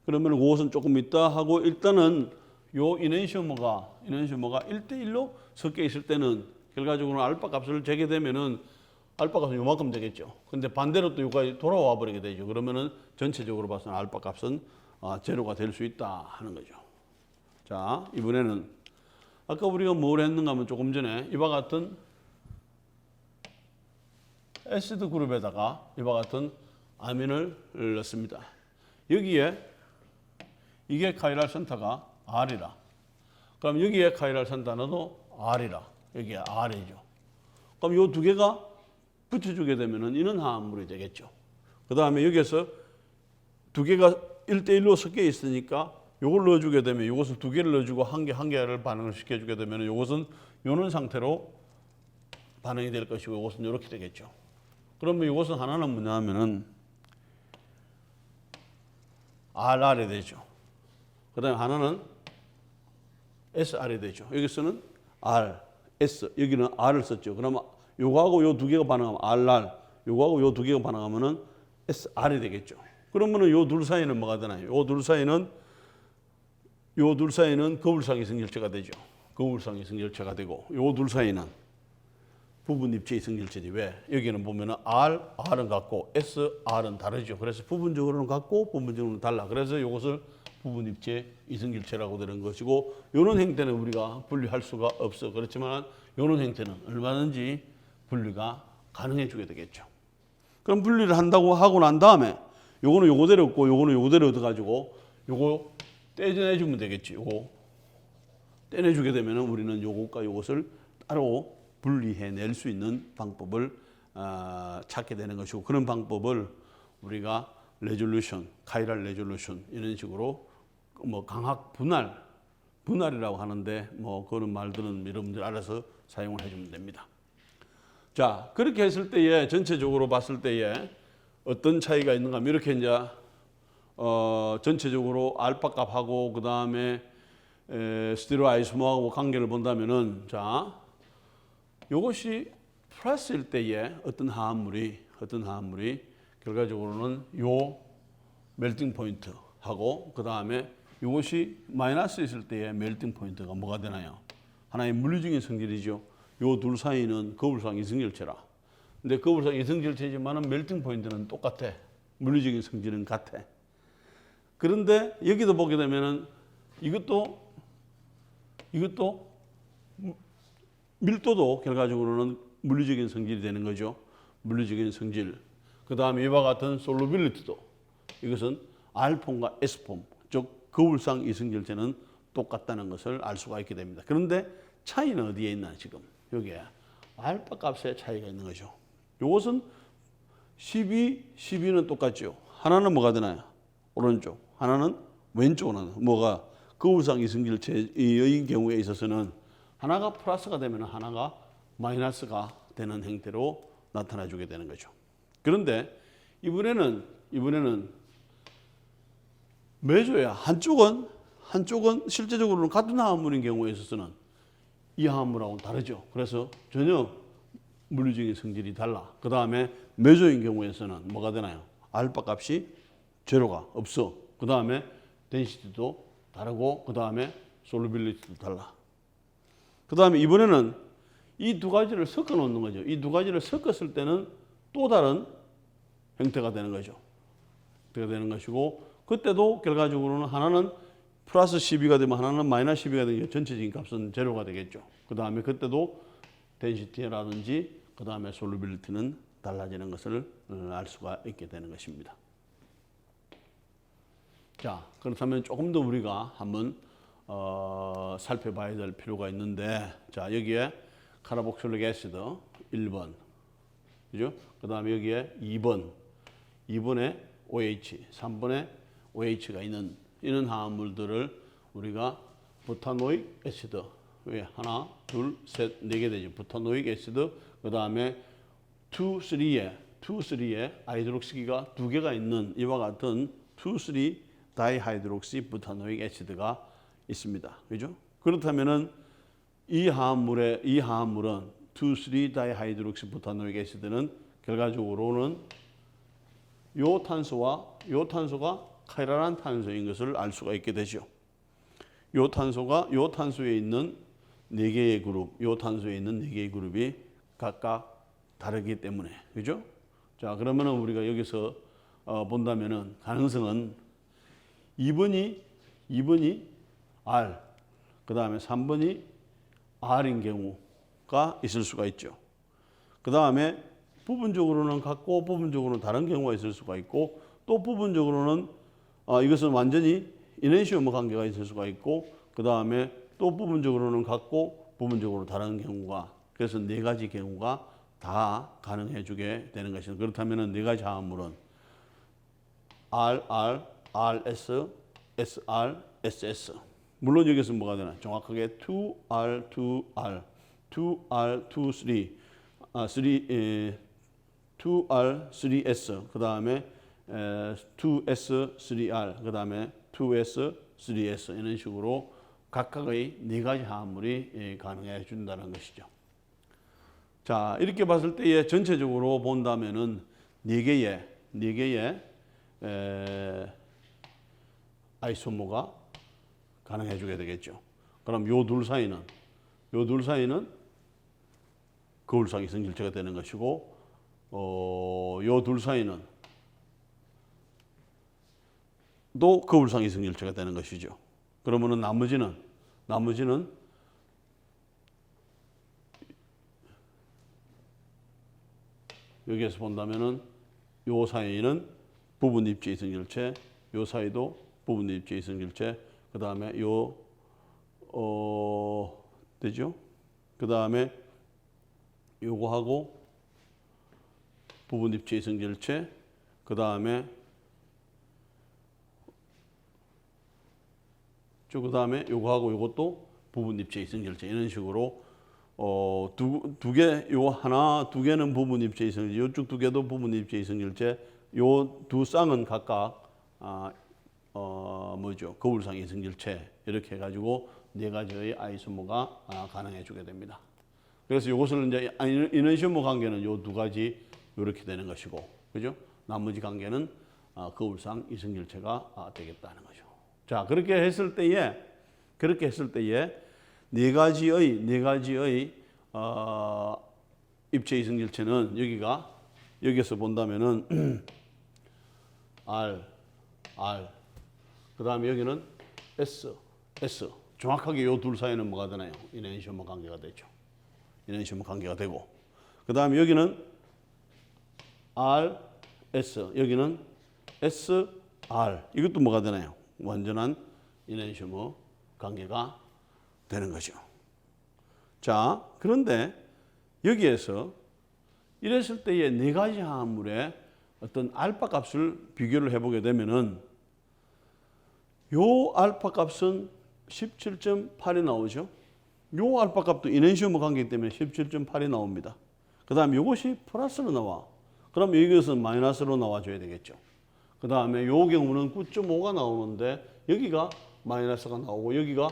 그러면 그것은 조금 있다 하고 일단은 요 이낸시오머가 1대1로 섞여 있을 때는 결과적으로 알파 값을 재게 되면은 알파 값은 요만큼 되겠죠. 근데 반대로 또 여기까지 돌아와 버리게 되죠. 그러면은 전체적으로 봐서는 알파 값은 제로가 될 수 있다 하는 거죠. 자, 이번에는 아까 우리가 뭘 했는가 하면 조금 전에 이와 같은 애시드 그룹에다가 이와 같은 아민을 넣습니다. 여기에 이게 카이랄 센터가 R이라. 그럼 여기에 카이랄 센터도 R이라. 여기에 R이죠. 그럼 이 두 개가 붙여주게 되면은 이는 화합물이 되겠죠. 그 다음에 여기에서 두 개가 1대1로 섞여 있으니까 요걸 넣어주게 되면 이것을 두 개를 넣어주고 한 개를 반응을 시켜주게 되면 이것은 요런 상태로 반응이 될 것이고 이것은 이렇게 되겠죠. 그러면 이것은 하나는 뭐냐 하면은 RR이 되죠. 그 다음에 하나는 SR이 되죠. 여기서는 R, S, 여기는 R을 썼죠. 그러면 요거하고 요 두 개가 반응하면 RR, 요거하고 요 두 개가 반응하면은 SR이 되겠죠. 그러면은 요 둘 사이는 뭐가 되나요? 요 둘 사이는 거울상 이성결체가 되죠. 거울상 이성결체가 되고 요 둘 사이는 부분 입체 이성결체지. 왜? 여기는 보면은 R은 같고 SR은 다르죠. 그래서 부분적으로는 같고 부분적으로는 달라. 그래서 이것을 부분 입체 이성결체라고 되는 것이고 이런 행태는 우리가 분리할 수가 없어. 그렇지만 이런 행태는 얼마든지 분리가 가능해 주게 되겠죠. 그럼 분리를 한다고 하고 난 다음에 요거는 요거대로 없고 요거는 요거대로 얻어가지고 요거 떼내주면 되겠지. 요거 떼내주게 되면 우리는 요것과 요것을 따로 분리해낼 수 있는 방법을 찾게 되는 것이고 그런 방법을 우리가 레졸루션, 카이랄 레졸루션 이런 식으로 뭐 강학 분할이라고 하는데 뭐 그런 말들은 여러분들 알아서 사용을 해주면 됩니다. 자, 그렇게 했을 때에 전체적으로 봤을 때에 어떤 차이가 있는가 하면 이렇게 이제 전체적으로 알파 값하고 그 다음에 스티로 아이소모하고 관계를 본다면은 자, 이것이 플러스일 때에 어떤 화합물이 결과적으로는 요 멜팅 포인트하고 그 다음에 이것이 마이너스 있을 때의 멜팅 포인트가 뭐가 되나요? 하나의 물리적인 성질이죠. 요 둘 사이는 거울상 이성결체라. 근데 거울상 이성결체지만은 멜팅 포인트는 똑같아. 물리적인 성질은 같아. 그런데 여기도 보게 되면은 이것도 밀도도 결과적으로는 물리적인 성질이 되는 거죠. 물리적인 성질. 그 다음에 이와 같은 솔루빌리티도 이것은 R폼과 S폼, 즉 거울상 이성결체는 똑같다는 것을 알 수가 있게 됩니다. 그런데 차이는 어디에 있나 지금? 여기에 알파 값의 차이가 있는 거죠. 이것은 12는 똑같죠. 하나는 뭐가 되나요? 오른쪽. 하나는 왼쪽은 뭐가 거울상 이성결체의 경우에 있어서는 하나가 플러스가 되면 하나가 마이너스가 되는 형태로 나타나주게 되는 거죠. 그런데 이번에는 매조야 한쪽은 실제적으로는 같은 화합물인 경우에 있어서는 이 화합물하고는 다르죠. 그래서 전혀 물리적인 성질이 달라. 그 다음에 매조인 경우에서는 뭐가 되나요? 알파 값이 제로가 없어. 그 다음에 덴시티도 다르고 그 다음에 솔루빌리티도 달라. 그 다음에 이번에는 이 두 가지를 섞어 놓는 거죠. 이 두 가지를 섞었을 때는 또 다른 형태가 되는 거죠. 형태가 되는 것이고 그때도 결과적으로는 하나는 플러스 12가 되면 하나는 마이너스 12가 되면 전체적인 값은 제로가 되겠죠. 그 다음에 그때도 덴시티라든지 그 다음에 솔루빌리티는 달라지는 것을 알 수가 있게 되는 것입니다. 자, 그렇다면 조금 더 우리가 한번 살펴봐야 될 필요가 있는데, 자, 여기에 카르복실릭 애시드 1번, 그죠? 그 다음에 여기에 2번에 OH, 3번에 OH가 있는 이런 화합물들을 우리가 부타노익 애시드, 왜 하나, 둘, 셋, 네 개 되죠. 부타노익 애시드, 그 다음에 2, 3에 하이드록시기가 두 개가 있는 이와 같은 2, 3 다이하이드록시 부타노익 애시드가 있습니다. 그죠? 그렇다면은 이 화합물은 2, 3 다이하이드록시 부타노익 애시드는 결과적으로는 요 탄소가 카이랄한 탄소인 것을 알 수가 있게 되죠. 요 탄소에 있는 네 개의 그룹이 각각 다르기 때문에, 그죠? 자, 그러면은 우리가 여기서 본다면은 가능성은 2번이 R, 그 다음에 3번이 R인 경우가 있을 수가 있죠. 그 다음에 부분적으로는 같고 부분적으로는 다른 경우가 있을 수가 있고 또 부분적으로는 이것은 완전히 이네시오머 관계가 있을 수가 있고 그 다음에 또 부분적으로는 같고 부분적으로 다른 경우가 그래서 네 가지 경우가 다 가능해 주게 되는 것입니다. 그렇다면 네 가지 화합물은 RR, RS, SR, SS. 물론 여기서 뭐가 되나? 정확하게 2R, 2R, 2R, 2R, 3S, 그 다음에 2S, 3R, 그 다음에 2S, 3S 이런 식으로 각각의 네 가지 화합물이 가능해 준다는 것이죠. 자, 이렇게 봤을 때에 전체적으로 본다면은 네 개의 아이소모가 가능해 주게 되겠죠. 그럼 요 둘 사이는 거울상 이성질체가 되는 것이고 요 둘 사이는 또 거울상 이성질체가 되는 것이죠. 그러면은 나머지는 여기에서 본다면은 요 사이는 부분 입지 이성질체, 요 사이도 부분 입지 이성질체, 그 다음에 되죠? 그 다음에 요거하고 부분 입지 이성질체, 그 다음에 요거하고 요것도 부분 입지 이성질체 이런 식으로 두 개는 부분 입지 이성질체, 요쪽 두 개도 부분 입지 이성질체, 요 두 쌍은 각각 거울상 이성질체 이렇게 해가지고 네 가지의 아이소모가 가능해 주게 됩니다. 그래서 이것을 이제 이너시오모 관계는 요 두 가지 이렇게 되는 것이고, 그죠? 나머지 관계는 거울상 이성질체가 되겠다는 거죠. 자, 그렇게 했을 때에 네 가지의 입체 이성질체는 여기서 본다면은 R, 그 다음에 여기는 S. 정확하게 요 둘 사이는 뭐가 되나요? 이네시오머 관계가 되죠. 이네시오머 관계가 되고, 그 다음에 여기는 R, S, 여기는 S, R. 이것도 뭐가 되나요? 완전한 이네시오머 관계가 되는 거죠. 자, 그런데 여기에서 이랬을 때의 네 가지 화합물의 어떤 알파 값을 비교를 해보게 되면은 요 알파 값은 17.8이 나오죠. 요 알파 값도 이네시오머 관계이기 때문에 17.8이 나옵니다. 그 다음에 이것이 플러스로 나와. 그럼 이것은 마이너스로 나와줘야 되겠죠. 그 다음에 이 경우는 9.5가 나오는데 여기가 마이너스가 나오고 여기가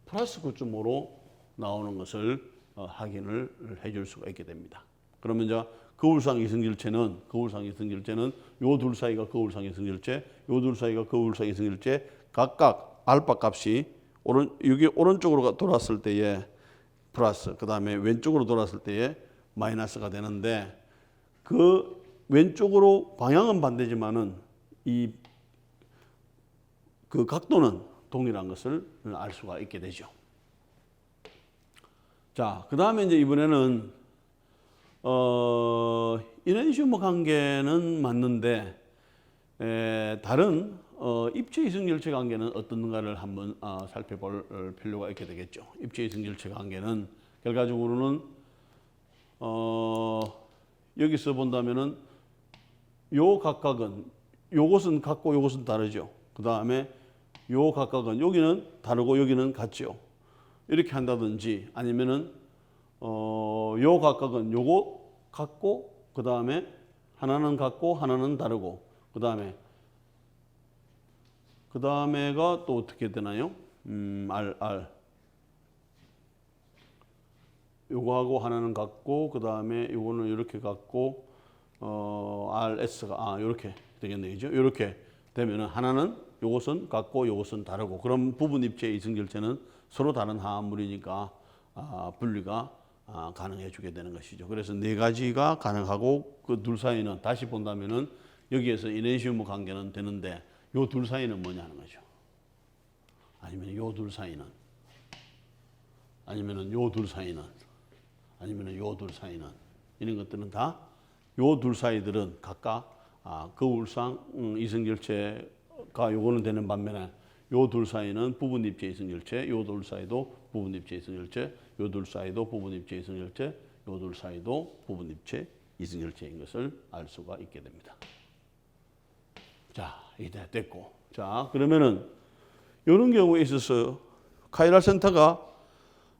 플러스 9.5로 나오는 것을 확인을 해줄 수가 있게 됩니다. 그러면 이제 거울상 이성질체는 요 둘 사이가 거울상 이성질체, 요 둘 사이가 거울상 이성질체 각각 알파 값이 여기 오른쪽으로 돌았을 때에 플러스, 그 다음에 왼쪽으로 돌았을 때에 마이너스가 되는데 그 왼쪽으로 방향은 반대지만은 그 각도는 동일한 것을 알 수가 있게 되죠. 자, 그 다음에 이제 이번에는 이네시우머 관계는 맞는데 다른 입체 이성질체 관계는 어떤가를 한번 살펴볼 필요가 있게 되겠죠. 입체 이성질체 관계는 결과적으로는 여기서 본다면은 요 각각은 요것은 같고 요것은 다르죠. 그 다음에 요 각각은 여기는 다르고 여기는 같죠. 이렇게 한다든지 아니면은 요 각각은 요거 같고 그 다음에 하나는 같고 하나는 다르고 그 다음에가 또 어떻게 되나요? R 요거하고 하나는 같고 그 다음에 요거는 이렇게 같고 RS가 이렇게 되겠네요. 그죠? 이렇게 되면은 하나는 요것은 같고 요것은 다르고 그럼 부분 입체 이성질체는 서로 다른 화합물이니까 분리가 가능해 주게 되는 것이죠. 그래서 네 가지가 가능하고 그 둘 사이는 다시 본다면은 여기에서 이네시우머 관계는 되는데 요 둘 사이는 뭐냐 하는 거죠. 아니면 요 둘 사이는 아니면은 요 둘 사이는 아니면은 요 둘 사이는 이런 것들은 다 요 둘 사이들은 각각 거울상 이성질체가 요거는 되는 반면에 요 둘 사이는 부분 입체 이성질체, 요 둘 사이도 부분 입체 이성질체, 요 둘 사이도 부분 입체 이성질체, 요 둘 사이도 부분 입체 이성질체인 것을 알 수가 있게 됩니다. 자, 이제 됐고. 자, 그러면은 이런 경우에 있어서 카이랄 센터가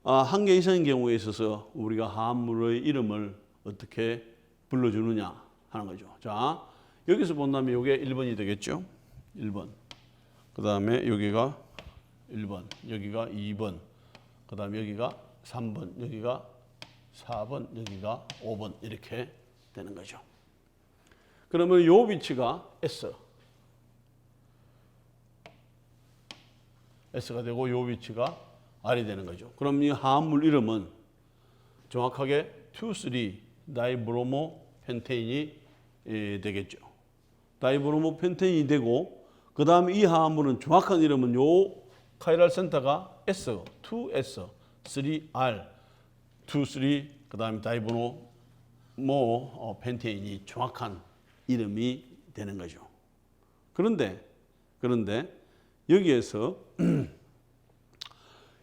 한 개 이상인 경우에 있어서 우리가 화합물의 이름을 어떻게 불러주느냐 하는 거죠. 자, 여기서 본다면 이게 1번이 되겠죠. 1번. 그 다음에 여기가 1번, 여기가 2번, 그 다음에 여기가 3번, 여기가 4번, 여기가 5번 이렇게 되는 거죠. 그러면 이 위치가 S가 되고 이 위치가 R이 되는 거죠. 그럼 이 화합물 이름은 정확하게 2,3 다이브로모 펜테인이 되겠죠. 다이브로모 펜테인이 되고 그 다음에 이 화합물은 정확한 이름은 요 카이랄 센터가 S, 2S, 3R, 2,3 그 다음에 다이브로모 펜테인이 정확한 이름이 되는 거죠. 그런데 여기에서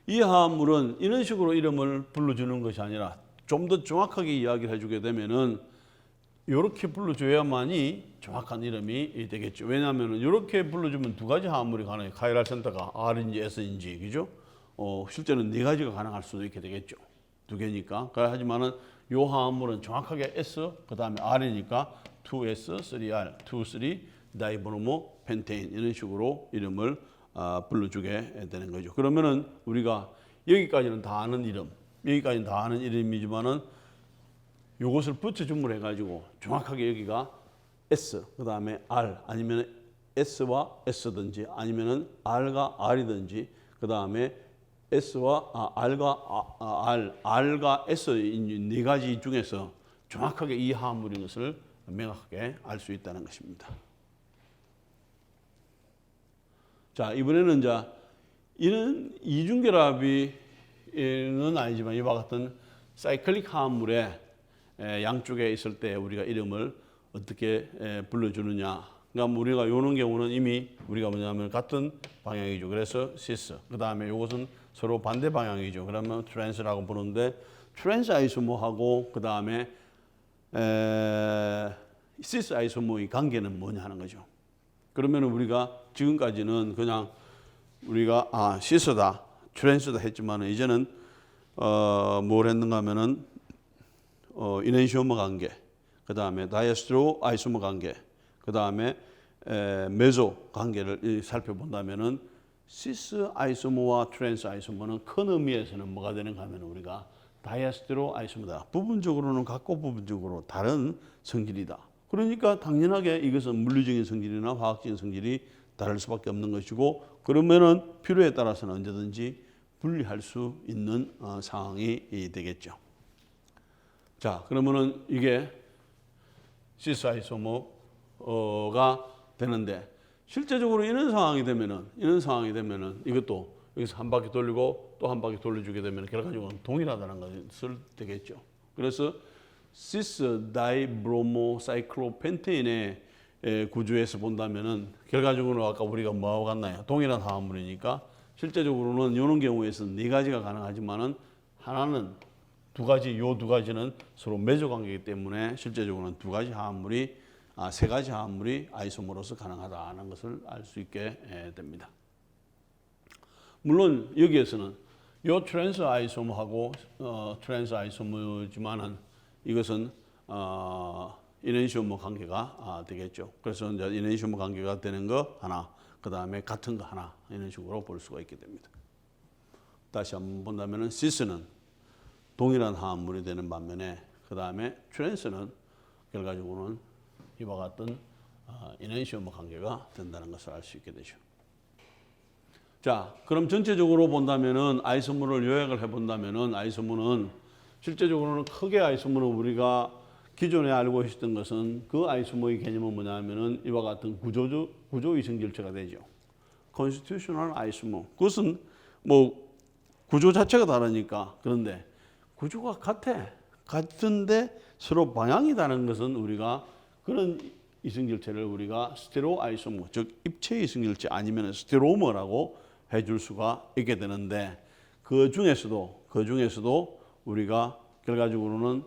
이 화합물은 이런 식으로 이름을 불러주는 것이 아니라 좀 더 정확하게 이야기를 해주게 되면은 이렇게 불러줘야만이 정확한 이름이 되겠죠. 왜냐하면 이렇게 불러주면 두 가지 화합물이 가능해요. 카이랄 센터가 R인지 S인지, 그죠? 실제는 네 가지가 가능할 수도 있게 되겠죠. 두 개니까. 하지만은 이 화합물은 정확하게 S, 그 다음에 R이니까 2S, 3R, 2,3 다이브로모 펜테인 이런 식으로 이름을 불러주게 되는 거죠. 그러면은 우리가 여기까지는 다 아는 이름이지만은 요것을 붙여줌을 해가지고 정확하게 여기가 S, 그 다음에 R, 아니면 S와 S든지, 아니면은 R과 R이든지, 그 다음에 S와 R과 S 네 가지 중에서 정확하게 이 화합물인 것을 명확하게 알 수 있다는 것입니다. 자, 이번에는 이제 이런 이중결합이는 아니지만 이와 같은 사이클릭 화합물의 양쪽에 있을 때 우리가 이름을 어떻게 불러주느냐. 그러니까 우리가 요런 경우는 이미 우리가 뭐냐면 같은 방향이죠. 그래서 시스. 그 다음에 요것은 서로 반대 방향이죠. 그러면 트랜스라고 부르는데 트랜스 아이소모하고 그 다음에 시스 아이소모의 관계는 뭐냐 하는 거죠. 그러면 우리가 지금까지는 그냥 우리가 시스다, 트랜스다 했지만 이제는 뭘 했는가 하면은 이넨시오머 관계, 그 다음에 다이에스테로 아이소머 관계, 그 다음에 메소 관계를 살펴본다면은 시스 아이소머와 트랜스 아이소머는 큰 의미에서는 뭐가 되는가 하면 우리가 다이에스테로 아이소머다. 부분적으로는 같고 부분적으로 다른 성질이다. 그러니까 당연하게 이것은 물리적인 성질이나 화학적인 성질이 다를 수밖에 없는 것이고, 그러면은 필요에 따라서는 언제든지 분리할 수 있는 상황이 되겠죠. 자, 그러면은 이게 시스 아이소머가 되는데, 실제적으로 이런 상황이 되면은 이것도 여기서 한 바퀴 돌리고 또 한 바퀴 돌려주게 되면 결과적으로 동일하다는 것을 되겠죠. 그래서 시스 다이브로모사이클로펜테인의 구조에서 본다면은 결과적으로 아까 우리가 뭐하고 같나요? 동일한 화합물이니까 실제적으로는 이런 경우에서는 네 가지가 가능하지만은 하나는 두 가지는 서로 매조 관계이기 때문에 실제적으로는 세 가지 화합물이 아이소머로서 가능하다는 것을 알 수 있게 됩니다. 물론 여기에서는 요 트랜스 아이소머하고 트랜스 아이소머지만은 이것은 이넨시오머 관계가 되겠죠. 그래서 이제 이넨시오머 관계가 되는 거 하나, 그 다음에 같은 거 하나, 이런 식으로 볼 수가 있게 됩니다. 다시 한번 본다면은 시스는 동일한 화합물이 되는 반면에 그 다음에 트랜스는 결과적으로는 이와 같은 이넨시오머 관계가 된다는 것을 알 수 있게 되죠. 자, 그럼 전체적으로 본다면은 아이소머를 요약을 해본다면은 아이소머는 실제적으로는 크게 아이소머는 우리가 기존에 알고 있었던 것은 그 아이소머의 개념은 뭐냐면은 이와 같은 구조 이성질체가 되죠. constitutional 아이소머. 그것은 뭐 구조 자체가 다르니까. 그런데 구조가 같은데 서로 방향이 다른 것은 우리가 그런 이성질체를 우리가 스테레오 아이소머, 즉 입체 이성질체 아니면 스테로머라고 해줄 수가 있게 되는데, 그 중에서도 우리가 결과적으로는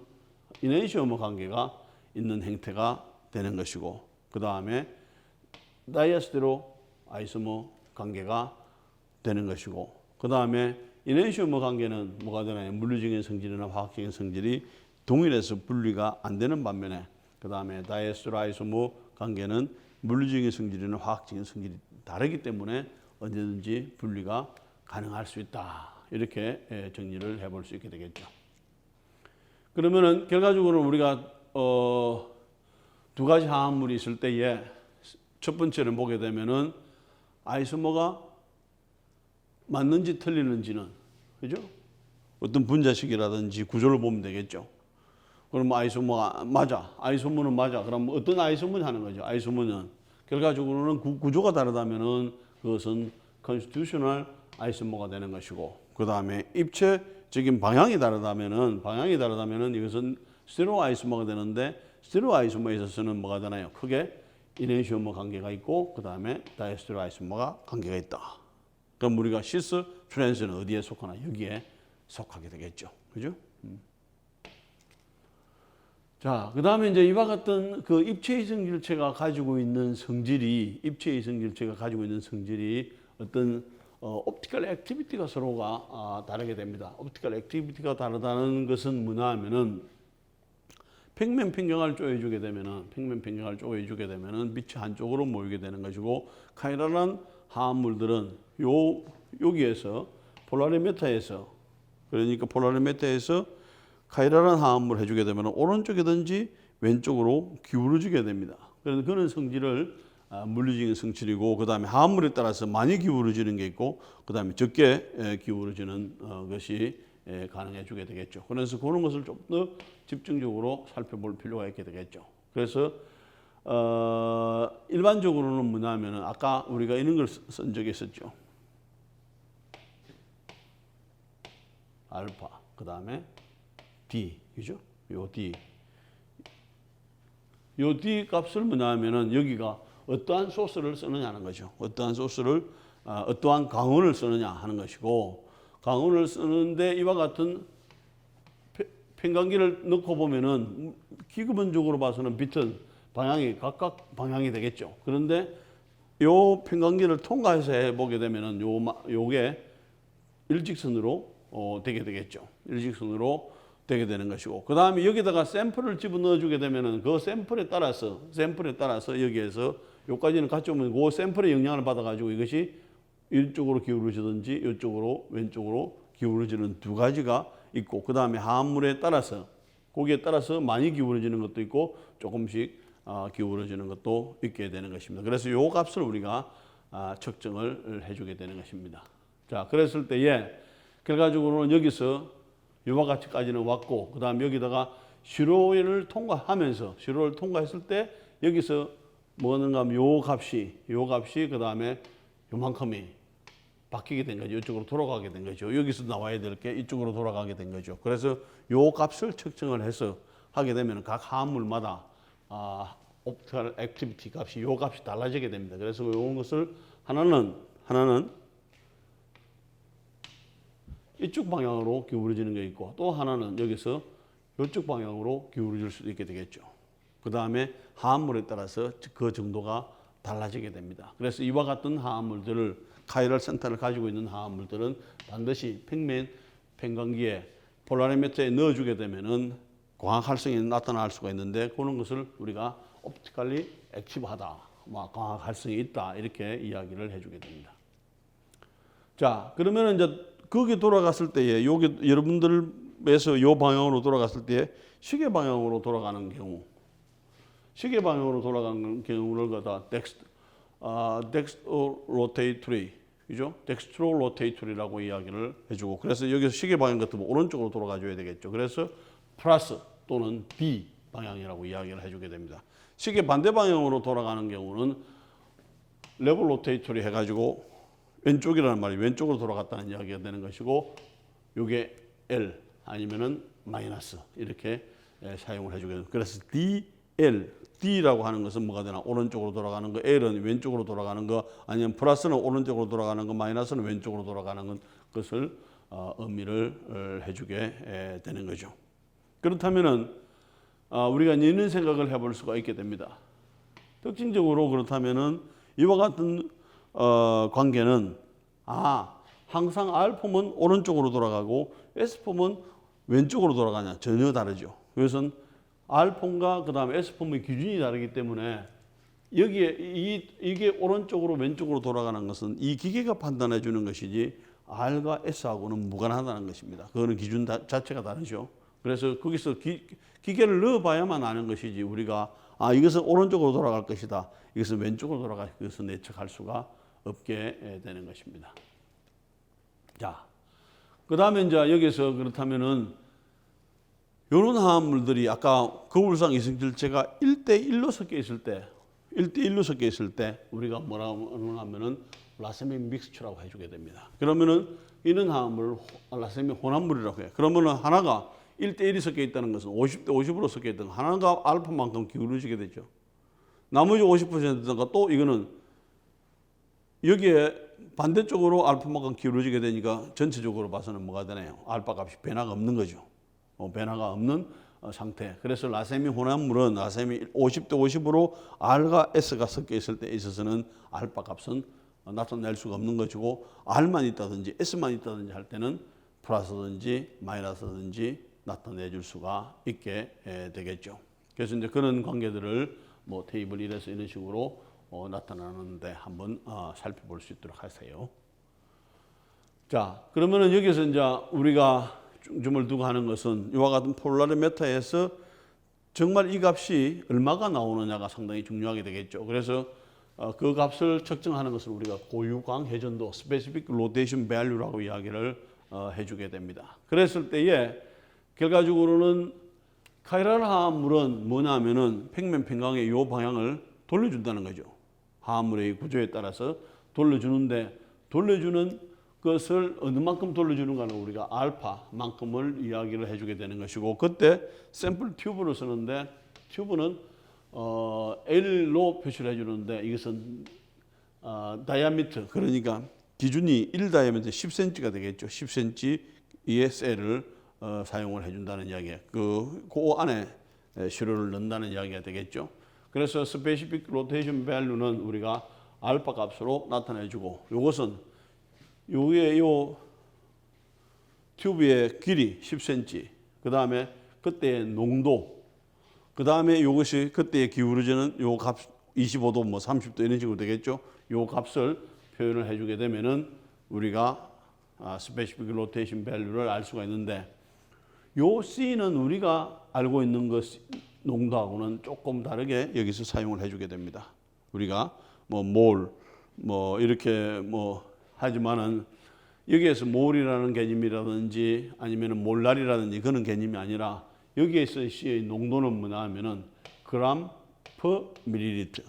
이넨시오머 관계가 있는 형태가 되는 것이고, 그 다음에 다이에스테로 아이소머 관계가 되는 것이고, 그 다음에 이넨시오머 관계는 뭐가 되나요? 물리적인 성질이나 화학적인 성질이 동일해서 분리가 안 되는 반면에, 그 다음에 다이에스테로 아이소머 관계는 물리적인 성질이나 화학적인 성질이 다르기 때문에 언제든지 분리가 가능할 수 있다. 이렇게 정리를 해볼 수 있게 되겠죠. 그러면은 결과적으로 우리가 두 가지 화합물이 있을 때에 첫 번째를 보게 되면은 아이소머가 맞는지 틀리는지는, 그죠? 어떤 분자식이라든지 구조를 보면 되겠죠. 그럼 아이소머가 맞아. 아이소머는 맞아. 그럼 어떤 아이소머를 하는 거죠? 아이소머는 결과적으로는 구조가 다르다면은 그것은 constitutional 아이소머가 되는 것이고, 그 다음에 입체적인 방향이 다르다면은 이것은 스테레오 아이소머가 되는데, 스테레오 아이소머에 있어서는 뭐가 되나요? 크게 이넨시오머 관계가 있고, 그 다음에 다이에스테로 아이소머가 관계가 있다. 그럼 우리가 시스, 트랜스는 어디에 속하나? 여기에 속하게 되겠죠. 그죠? 자, 그 다음에 이제 이와 같은 그 입체 이성질체가 가지고 있는 성질이 어떤 옵티컬 액티비티가 서로가 다르게 됩니다. 옵티컬 액티비티가 다르다는 것은 뭐냐 하면은 평면 평경을 쪼여주게 되면은 빛이 한쪽으로 모이게 되는 것이고, 카이랄한 화합물들은 여기에서 폴라리메터에서 카이랄한 화합물을 해주게 되면 오른쪽이든지 왼쪽으로 기울어지게 됩니다. 그래서 그런 성질을 물리적인 성질이고, 그 다음에 화합물에 따라서 많이 기울어지는 게 있고, 그 다음에 적게 기울어지는 것이 가능해지게 되겠죠. 그래서 그런 것을 좀 더 집중적으로 살펴볼 필요가 있게 되겠죠. 그래서 일반적으로는 뭐냐면은 아까 우리가 이런 걸 쓴 적이 있었죠. 알파, 그 다음에 D, 그죠? 요 D 값을 뭐냐면은 여기가 어떠한 소스를 쓰느냐는 거죠. 어떠한 강원을 쓰느냐 하는 것이고, 강원을 쓰는데 이와 같은 평강기를 넣고 보면은 기본적으로 봐서는 빛은 각각 방향이 되겠죠. 그런데 요 평강기를 통과해서 해보게 되면은 요게 일직선으로 되게 되겠죠. 일직선으로 되게 되는 것이고, 그 다음에 여기다가 샘플을 집어넣어 주게 되면은 그 샘플에 따라서 여기에서 요까지는 같이 오면 그 샘플의 영향을 받아가지고 이것이 이쪽으로 기울어지든지 이쪽으로 왼쪽으로 기울어지는 두 가지가 있고, 그 다음에 화합물에 따라서 거기에 따라서 많이 기울어지는 것도 있고 조금씩 기울어지는 것도 있게 되는 것입니다. 그래서 요 값을 우리가 측정을 해주게 되는 것입니다. 자, 그랬을 때에 결과적으로는 여기서 이와 같이까지는 왔고, 그 다음 여기다가 시로를 통과했을 때 여기서 뭐는가 하면 요 값이 그 다음에 요만큼이 바뀌게 된 거죠. 이쪽으로 돌아가게 된 거죠. 여기서 나와야 될 게 이쪽으로 돌아가게 된 거죠. 그래서 요 값을 측정을 해서 하게 되면 각 화합물마다 옵티컬 액티비티 값이 요 값이 달라지게 됩니다. 그래서 요런 것을 하나는 이쪽 방향으로 기울어지는 게 있고, 또 하나는 여기서 이쪽 방향으로 기울어질 수도 있게 되겠죠. 그 다음에 화합물에 따라서 그 정도가 달라지게 됩니다. 그래서 이와 같은 화합물들을 카이럴 센터를 가지고 있는 화합물들은 반드시 평면 평광기에 폴라리미터에 넣어주게 되면은 광학 활성이 나타날 수가 있는데, 그런 것을 우리가 옵티컬리 액티브하다, 광학 활성이 있다, 이렇게 이야기를 해주게 됩니다. 자, 그러면 이제 거기 돌아갔을 때에 여기 여러분들에서 이 방향으로 돌아갔을 때에 시계 방향으로 돌아가는 경우, 경우를 갖다 덱스트로 로테이터리, 그죠? 덱스트로 로테이터리라고 이야기를 해주고, 그래서 여기서 시계 방향 같으면 오른쪽으로 돌아가줘야 되겠죠. 그래서 플러스 또는 B 방향이라고 이야기를 해주게 됩니다. 시계 반대 방향으로 돌아가는 경우는 레벨 로테이터리 해가지고 왼쪽이라는 말이 왼쪽으로 돌아갔다는 이야기가 되는 것이고, 이게 L 아니면은 마이너스 이렇게 사용을 해주게 됩니다. 그래서 D라고 하는 것은 뭐가 되나? 오른쪽으로 돌아가는 거, L은 왼쪽으로 돌아가는 거, 아니면 플러스는 오른쪽으로 돌아가는 거, 마이너스는 왼쪽으로 돌아가는 것을 의미를 해주게 되는 거죠. 그렇다면은 우리가 이런 생각을 해볼 수가 있게 됩니다. 특징적으로 그렇다면은 이와 같은 관계는 항상 R폼은 오른쪽으로 돌아가고 S폼은 왼쪽으로 돌아가냐? 전혀 다르죠. 그것은 R폼과 그 다음에 S폼의 기준이 다르기 때문에 여기에 이게 오른쪽으로 왼쪽으로 돌아가는 것은 이 기계가 판단해 주는 것이지 R과 S하고는 무관하다는 것입니다. 그거는 기준 자체가 다르죠. 그래서 거기서 기계를 넣어봐야만 아는 것이지, 우리가 이것은 오른쪽으로 돌아갈 것이다, 이것은 왼쪽으로 돌아갈 것을 예측할 수가 없게 되는 것입니다. 자, 그 다음에 이제 여기서 그렇다면은 이런 화합물들이 아까 거울상 이성질체가 1대1로 섞여 있을 때 우리가 뭐라고 하면은 라세믹 믹스처라고 해주게 됩니다. 그러면은 이런 화합물 라세믹 혼합물이라고 해요. 그러면은 하나가 1대1이 섞여 있다는 것은 50대50으로 섞여 있던 하나가 알파만큼 기울어지게 되죠. 나머지 50%가 또 이거는 여기에 반대쪽으로 알파만큼 기울어지게 되니까 전체적으로 봐서는 뭐가 되나요? 알파 값이 변화가 없는 거죠. 변화가 없는 상태. 그래서 라세미 혼합물은 라세미 50대50으로 R과 S가 섞여 있을 때 있어서는 알파 값은 나타낼 수가 없는 것이고, R만 있다든지 S만 있다든지 할 때는 플러스든지 마이너스든지 나타내 줄 수가 있게 되겠죠. 그래서 이제 그런 관계들을 뭐 테이블 1에서 이런 식으로 나타나는데 한번 살펴볼 수 있도록 하세요. 자, 그러면은 여기서 이제 우리가 중점을 두고 하는 것은 이와 같은 폴라리미터에서 정말 이 값이 얼마가 나오느냐가 상당히 중요하게 되겠죠. 그래서 그 값을 측정하는 것을 우리가 고유광 회전도 (Specific Radiation Value라고 이야기를 해주게 됩니다. 그랬을 때에 결과적으로는 카이랄 화합물은 뭐냐면은 평면 평광의 이 방향을 돌려준다는 거죠. 화합물의 구조에 따라서 돌려주는데, 돌려주는 것을 어느 만큼 돌려주는가는 우리가 알파만큼을 이야기를 해주게 되는 것이고, 그때 샘플 튜브를 쓰는데 튜브는 L로 표시를 해주는데 이것은 다이아미터, 그러니까 기준이 1다이아미터 10cm가 되겠죠. 10cm의 셀을 사용을 해준다는 이야기예요. 그 안에 시료를 넣는다는 이야기가 되겠죠. 그래서 스페시픽 로테이션 밸류는 우리가 알파 값으로 나타내주고, 이것은 요게 요 튜브의 길이 10cm, 그 다음에 그때의 농도, 그 다음에 이것이 그때의 기울어지는 요 값 25도 뭐 30도 이런 식으로 되겠죠. 요 값을 표현을 해주게 되면은 우리가 specific rotation value를 알 수가 있는데, 요 C는 우리가 알고 있는 것 농도하고는 조금 다르게 여기서 사용을 해주게 됩니다. 우리가 뭐 몰, 뭐 이렇게 뭐 하지만은 여기에서 몰이라는 개념이라든지 아니면은 몰랄이라든지 그런 개념이 아니라 여기에서 C의 농도는 뭐냐 하면은 그램 per 밀리리터.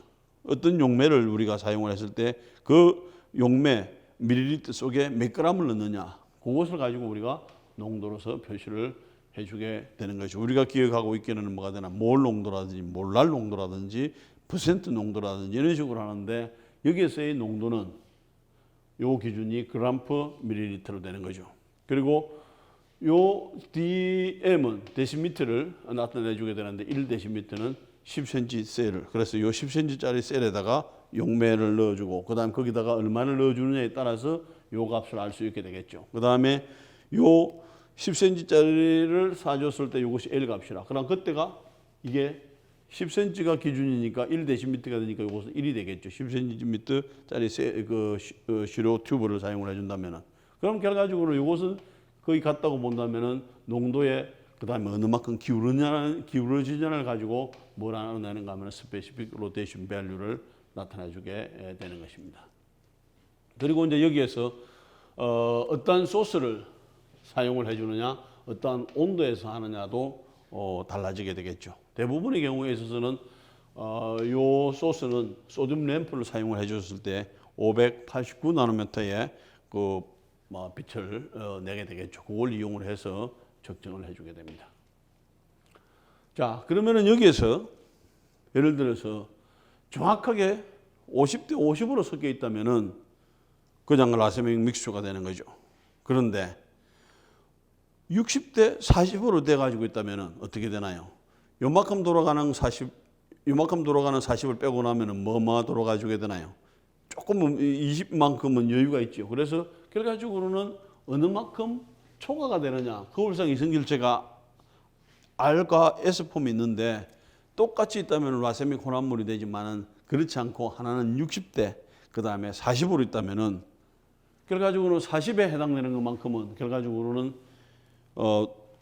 어떤 용매를 우리가 사용을 했을 때 그 용매 밀리리터 속에 몇 그램을 넣느냐, 그것을 가지고 우리가 농도로서 표시를 해주게 되는 것이죠. 우리가 기억하고 있기는 뭐가 되나, 몰 농도라든지 몰랄 농도라든지 퍼센트 농도라든지 이런 식으로 하는데, 여기에서의 농도는 요 기준이 그램 퍼 밀리리터로 되는 거죠. 그리고 요 DM은 데시미터를 나타내 주게 되는데, 1데시미터는 10cm 셀을, 그래서 요 10cm짜리 셀에다가 용매를 넣어주고, 그 다음 거기다가 얼마를 넣어주느냐에 따라서 요 값을 알 수 있게 되겠죠. 그 다음에 요 10cm짜리를 사줬을 때 이것이 L 값이라. 그럼 그때가 이게 10cm가 기준이니까 1데시미터가 되니까 이것은 1이 되겠죠. 10cm짜리 그 시료 튜브를 사용을 해준다면은. 그럼 결과적으로 이것은 거의 같다고 본다면은 농도에 그 다음에 어느 만큼 기울어지냐를 가지고 뭘 나타내는가 하면 스페시픽 로테이션 밸류를 나타내주게 되는 것입니다. 그리고 이제 여기에서 어떠한 소스를 사용을 해주느냐, 어떠한 온도에서 하느냐도 달라지게 되겠죠. 대부분의 경우에 있어서는 요 소스는 소듐 램프를 사용을 해줬을 때 589 나노미터의 그 빛을 내게 되겠죠. 그걸 이용을 해서 측정을 해주게 됩니다. 자, 그러면은 여기에서 예를 들어서 정확하게 50대 50으로 섞여 있다면은 그냥 라세믹 믹스처가 되는 거죠. 그런데 60대 40으로 돼 가지고 있다면은 어떻게 되나요? 요만큼 돌아가는 40을 빼고 나면은 뭐가 돌아가지게 되나요? 조금 20만큼은 여유가 있죠. 그래서 결과적으로는 어느 만큼 초과가 되느냐. 거울상 이성질체가 R과 S 폼이 있는데 똑같이 있다면 라세믹 혼합물이 되지만은 그렇지 않고 하나는 60대 그 다음에 40으로 있다면은 결과적으로는 40에 해당되는 것만큼은 결과적으로는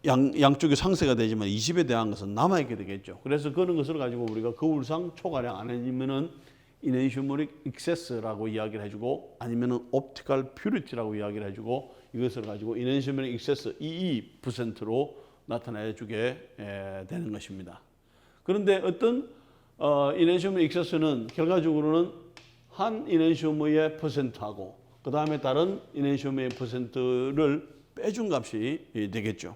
양쪽이 상쇄가 되지만 20에 대한 것은 남아있게 되겠죠. 그래서 그런 것을 가지고 우리가 거울상 초과량 아니면은 이넨슈머릭 익세스라고 이야기를 해주고, 아니면은 옵티컬 퓨리티라고 이야기를 해주고, 이것을 가지고 이넨슈머릭 익세스 22%로 나타내주게 되는 것입니다. 그런데 어떤 이넨슈머릭 익세스는 결과적으로는 한 이넨슈머의 퍼센트하고 그 다음에 다른 이넨슈머의 퍼센트를 빼준 값이 되겠죠.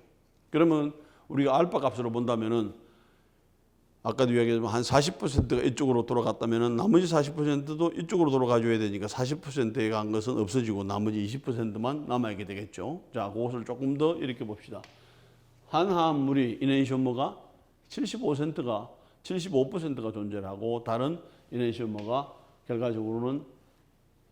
그러면 우리가 알파 값으로 본다면은 아까도 이야기했지만 한 40%가 이쪽으로 돌아갔다면은 나머지 40%도 이쪽으로 돌아가줘야 되니까 40%에 간 것은 없어지고 나머지 20%만 남아있게 되겠죠. 자, 그것을 조금 더 이렇게 봅시다. 한 화합물이 이넨슈머가 75%가 존재를 하고 다른 이넨슈머가 결과적으로는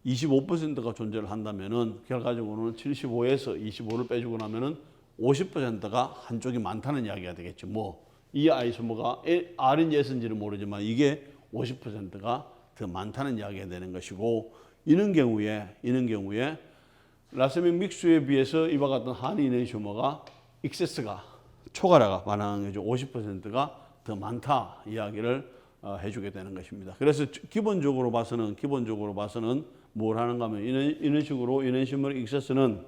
25%가 존재를 한다면은 결과적으로는 75에서 25를 빼주고 나면은 50%가 한쪽이 많다는 이야기가 되겠죠. 이 아이소모가 R인지 S인지는 모르지만 이게 50%가 더 많다는 이야기가 되는 것이고, 이런 경우에 라세믹 믹스에 비해서 이와 같은 한 이넨슈머가 익세스가 초과라가 반응한 거죠. 50%가 더 많다 이야기를 해주게 되는 것입니다. 그래서 기본적으로 봐서는 뭘 하는가 하면 이런 식으로 이넨슈머릭 익세스는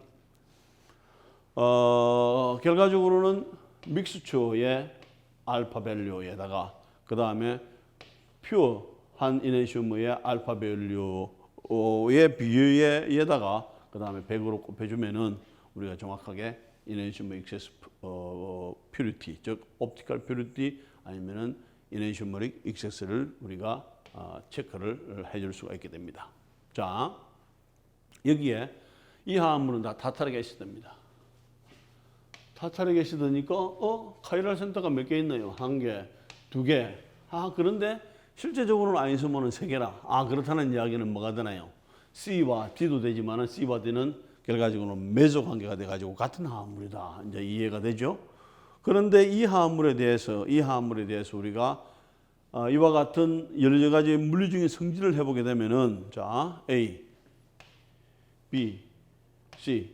결과적으로는 믹스처의 알파 밸류에다가 그 다음에 퓨어 한 이넨슈머의 알파 밸류의 비율에다가 그 다음에 100으로 곱해주면은 우리가 정확하게 이넨슈머 익세스 퓨리티, 즉 옵티컬 퓨리티 아니면은 이넨슈머릭 익세스를 우리가 체크를 해줄 수가 있게 됩니다. 자, 여기에 이 화합물은 다 타타르 애시드입니다. 타타르 애시드니까 카이랄 센터가 몇 개 있나요? 1개, 2개. 그런데 실제적으로는 아이소모는 3개라. 그렇다는 이야기는 뭐가 되나요? C와 D도 되지만은 C와 D는 결과적으로는 메소 관계가 돼가지고 같은 화합물이다. 이제 이해가 되죠? 그런데 이 화합물에 대해서 우리가 이와 같은 여러 가지 물리적인 성질을 해보게 되면은 자 A, B, C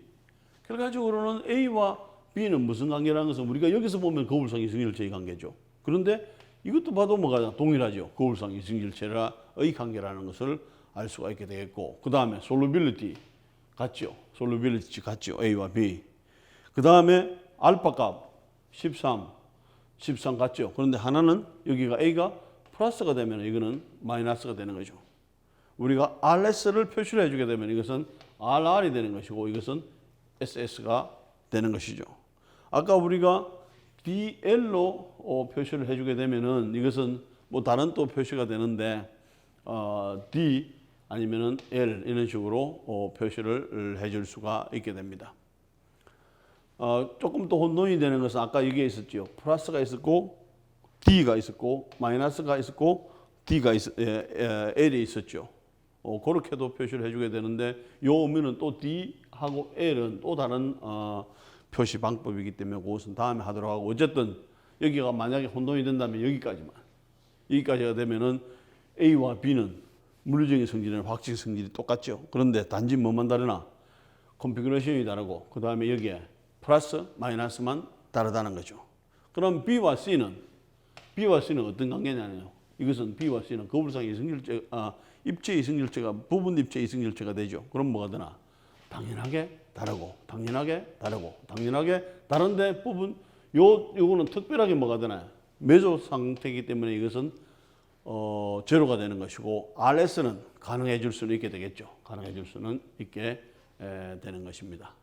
결과적으로는 A와 B는 무슨 관계라는 것은 우리가 여기서 보면 거울상 이승일체의 관계죠. 그런데 이것도 봐도 뭐가 동일하죠. 거울상 이승일체의 관계라는 것을 알 수가 있게 되겠고, 그 다음에 솔루빌리티 같죠. 솔루빌리티 같죠. A와 B. 그 다음에 알파 값 13 같죠. 그런데 하나는 여기가 A가 플러스가 되면 이거는 마이너스가 되는 거죠. 우리가 RS를 표시를 해주게 되면 이것은 RR이 되는 것이고 이것은 SS가 되는 것이죠. 아까 우리가 DL로 표시를 해주게 되면은 이것은 뭐 다른 또 표시가 되는데 D 아니면은 L 이런 식으로 표시를 해줄 수가 있게 됩니다. 조금 더 혼돈이 되는 것은 아까 여기에 있었죠. 플러스가 있었고 D가 있었고 마이너스가 있었고 D가 L이 있었죠. 그렇게도 표시를 해주게 되는데 요 의미는 또 D하고 L은 또 다른 표시 방법이기 때문에 그것은 다음에 하도록 하고, 어쨌든 여기가 만약에 혼돈이 된다면 여기까지가 되면은 A와 B는 물리적인 성질은 확증 성질이 똑같죠. 그런데 단지 뭐만 다르나? 컨피그레이션이 다르고 그 다음에 여기에 플러스 마이너스만 다르다는 거죠. 그럼 B와 C는 어떤 관계냐면요. 이것은 B와 C는 거울상 이승일체, 입체 이승일체가 부분 입체 이승일체가 되죠. 그럼 뭐가 되나? 당연하게 다른데 부분 요거는 특별하게 뭐가 되나? 매조 상태이기 때문에 이것은 제로가 되는 것이고 RS는 가능해질 수는 있게 되겠죠. 가능해질 수는 있게 되는 것입니다.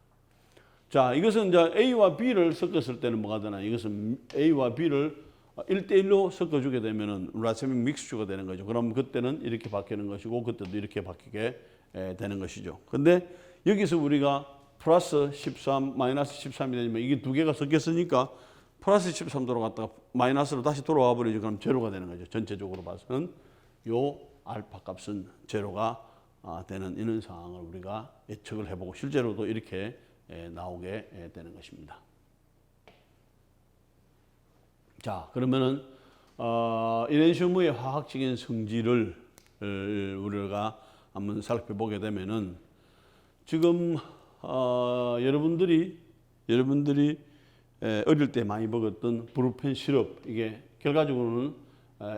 자, 이것은 이제 A와 B를 섞었을 때는 뭐가 되나? 이것은 A와 B를 1대1로 섞어주게 되면은 라세믹 믹스처가 되는 거죠. 그럼 그때는 이렇게 바뀌는 것이고 그때도 이렇게 바뀌게 되는 것이죠. 근데 여기서 우리가 플러스 13, 마이너스 13이 되면 이게 두 개가 섞였으니까 플러스 13도로 갔다가 마이너스로 다시 돌아와 버리죠. 그럼 제로가 되는 거죠. 전체적으로 봐서는 요 알파 값은 제로가 되는 이런 상황을 우리가 예측을 해보고 실제로도 이렇게 나오게 되는 것입니다. 자, 그러면은 이렌시움의 화학적인 성질을 우리가 한번 살펴보게 되면은 지금 여러분들이 어릴 때 많이 먹었던 브루펜 시럽, 이게 결과적으로는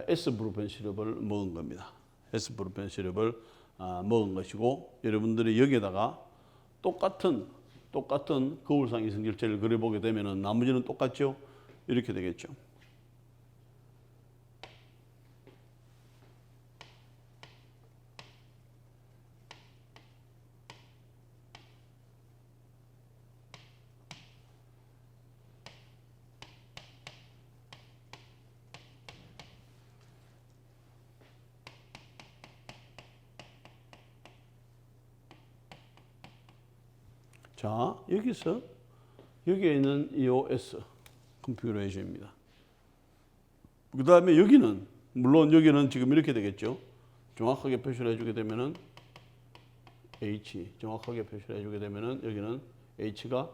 S 브루펜 시럽을 먹은 겁니다. S 브루펜 시럽을 먹은 것이고, 여러분들이 여기에다가 똑같은 거울상 이승질체를 그려보게 되면은 나머지는 똑같죠. 이렇게 되겠죠. 자, 여기에 있는 EOS 컨피그레이션입니다. 그 다음에 여기는, 물론 여기는 지금 이렇게 되겠죠. 정확하게 표시를 해주게 되면은 H, 정확하게 표시를 해주게 되면은 여기는 H가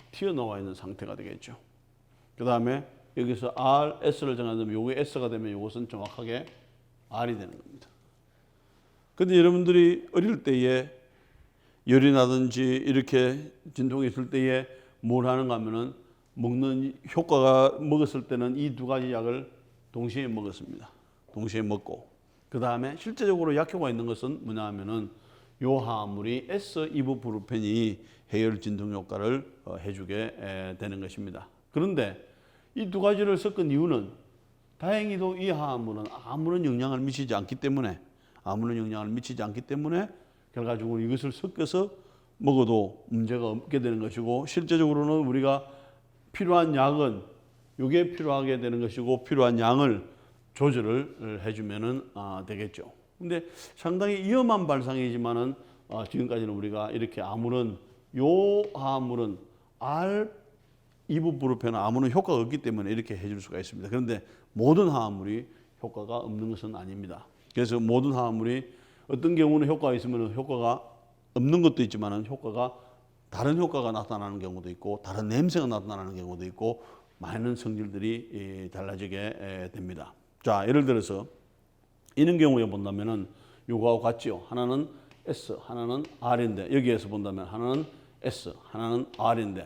튀어나와 있는 상태가 되겠죠. 그 다음에 여기서 R, S를 정하면 요게 S가 되면 요것은 정확하게 R이 되는 겁니다. 근데 여러분들이 어릴 때에 열이 나든지 이렇게 진통이 있을 때에 뭘 하는가 하면은 먹는 효과가 먹었을 때는 이 두 가지 약을 동시에 먹었습니다. 동시에 먹고 그 다음에 실제적으로 약효가 있는 것은 뭐냐 하면은 요 화합물이 S-이부프루펜이 해열 진통 효과를 해주게 되는 것입니다. 그런데 이 두 가지를 섞은 이유는 다행히도 이 화합물은 아무런 영향을 미치지 않기 때문에 결과적으로 이것을 섞어서 먹어도 문제가 없게 되는 것이고, 실제적으로는 우리가 필요한 약은 이게 필요하게 되는 것이고 필요한 양을 조절을 해주면은 되겠죠. 근데 상당히 위험한 발상이지만은 지금까지는 우리가 이렇게 아무런 요 화합물은 이부프루펜은 아무런 효과가 없기 때문에 이렇게 해줄 수가 있습니다. 그런데 모든 화합물이 효과가 없는 것은 아닙니다. 그래서 모든 화합물이 어떤 경우는 효과가 있으면 효과가 없는 것도 있지만 다른 효과가 나타나는 경우도 있고 다른 냄새가 나타나는 경우도 있고 많은 성질들이 달라지게 됩니다. 자, 예를 들어서 이런 경우에 본다면은 요거하고 같지요. 하나는 S, 하나는 R인데 여기에서 본다면 하나는 S, 하나는 R인데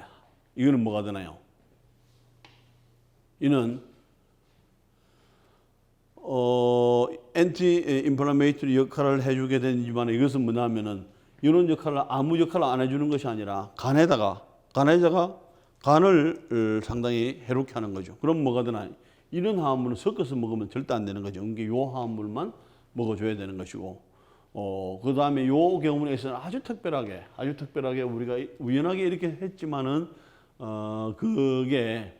이거는 뭐가 되나요? 이는 엔티 인플라메이터리 역할을 해주게 되지만 이것은 뭐냐면은 이런 역할을 아무 역할을 안 해주는 것이 아니라 간에다가 간을 상당히 해롭게 하는 거죠. 그럼 뭐가 되나? 이런 화합물은 섞어서 먹으면 절대 안 되는 거죠. 이게 요 화합물만 먹어줘야 되는 것이고, 그 다음에 요 경우에서는 아주 특별하게 우리가 우연하게 이렇게 했지만은, 요게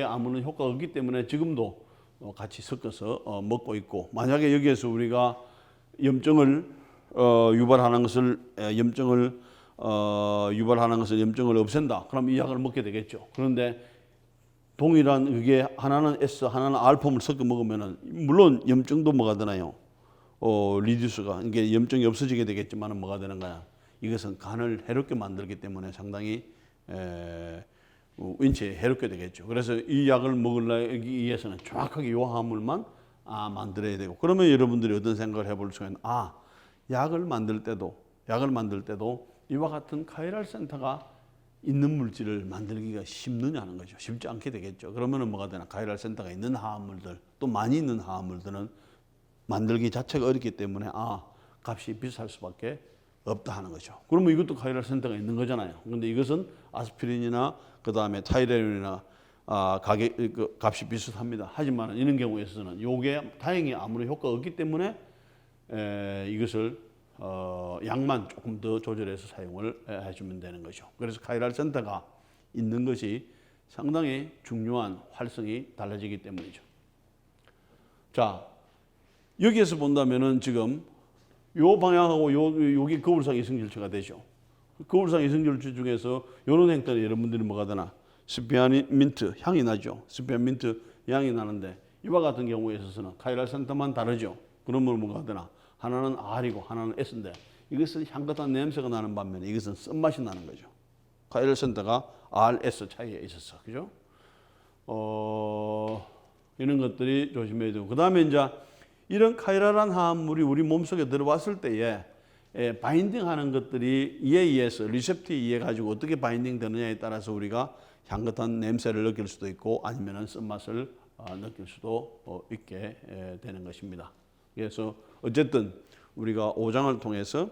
아무런 효과가 없기 때문에 지금도 같이 섞어서 먹고 있고, 만약에 여기에서 우리가 염증을 유발하는 것을 염증을 없앤다. 그럼 이 약을 먹게 되겠죠. 그런데 동일한 그게 하나는 S, 하나는 R폼을 섞어 먹으면은 물론 염증도 뭐가 되나요? 리듀스가 이게 염증이 없어지게 되겠지만은 뭐가 되는 거야? 이것은 간을 해롭게 만들기 때문에 상당히 인체에 해롭게 되겠죠. 그래서 이 약을 먹으려기 위해서는 정확하게 이 화합물만 만들어야 되고, 그러면 여러분들이 어떤 생각을 해볼 수가 있는? 약을 만들 때도 이와 같은 카이랄 센터가 있는 물질을 만들기가 쉽느냐는 거죠. 쉽지 않게 되겠죠. 그러면은 뭐가 되나? 카이랄 센터가 있는 화합물들, 또 많이 있는 화합물들은 만들기 자체가 어렵기 때문에 값이 비쌀 수밖에 없다 하는 거죠. 그러면 이것도 카이랄 센터가 있는 거잖아요. 근데 이것은 아스피린이나 그 다음에 타이레놀이나 가격 값이 비슷합니다. 하지만 이런 경우에 있어서는 요게 다행히 아무런 효과가 없기 때문에 이것을 양만 조금 더 조절해서 사용을 해주면 되는 거죠. 그래서 카이랄 센터가 있는 것이 상당히 중요한 활성이 달라지기 때문이죠. 자, 여기에서 본다면은 지금 요 방향하고 요게 거울상 이성질체가 되죠. 거울상 이성질체 중에서 요런 행태는 여러분들이 뭐가 되나? 스피아민트 향이 나죠. 스피아민트 향이 나는데 이와 같은 경우에 있어서는 카이랄 센터만 다르죠. 그러면 뭐가 되나? 하나는 R이고 하나는 S인데 이것은 향긋한 냄새가 나는 반면에 이것은 쓴맛이 나는 거죠. 카이랄 센터가 R, S 차이에 있어서. 그죠? 이런 것들이 조심해야 되고. 그 다음에 이제 이런 카이랄한 화합물이 우리 몸속에 들어왔을 때에 바인딩 하는 것들이 이에 의해서 리셉터에 의해 가지고 어떻게 바인딩 되느냐에 따라서 우리가 향긋한 냄새를 느낄 수도 있고 아니면은 쓴맛을 느낄 수도 있게 되는 것입니다. 그래서 어쨌든 우리가 오장을 통해서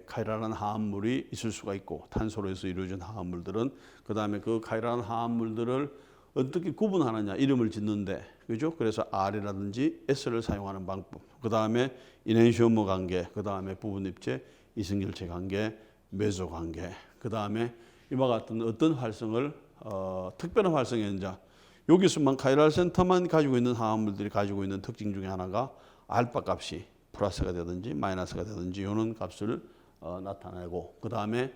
카이랄한 화합물이 있을 수가 있고 탄소로에서 이루어진 화합물들은 그 다음에 그 카이랄한 화합물들을 어떻게 구분하느냐 이름을 짓는데 그죠? 그래서 R이라든지 S를 사용하는 방법 그 다음에 이넨시오머 관계 그 다음에 부분입체 이성결체 관계 메소 관계 그 다음에 이와 같은 어떤 활성을 특별한 활성의 이제 여기서만 카이랄 센터만 가지고 있는 화합물들이 가지고 있는 특징 중에 하나가 알파 값이 플러스가 되든지 마이너스가 되든지 이런 값을 나타내고 그 다음에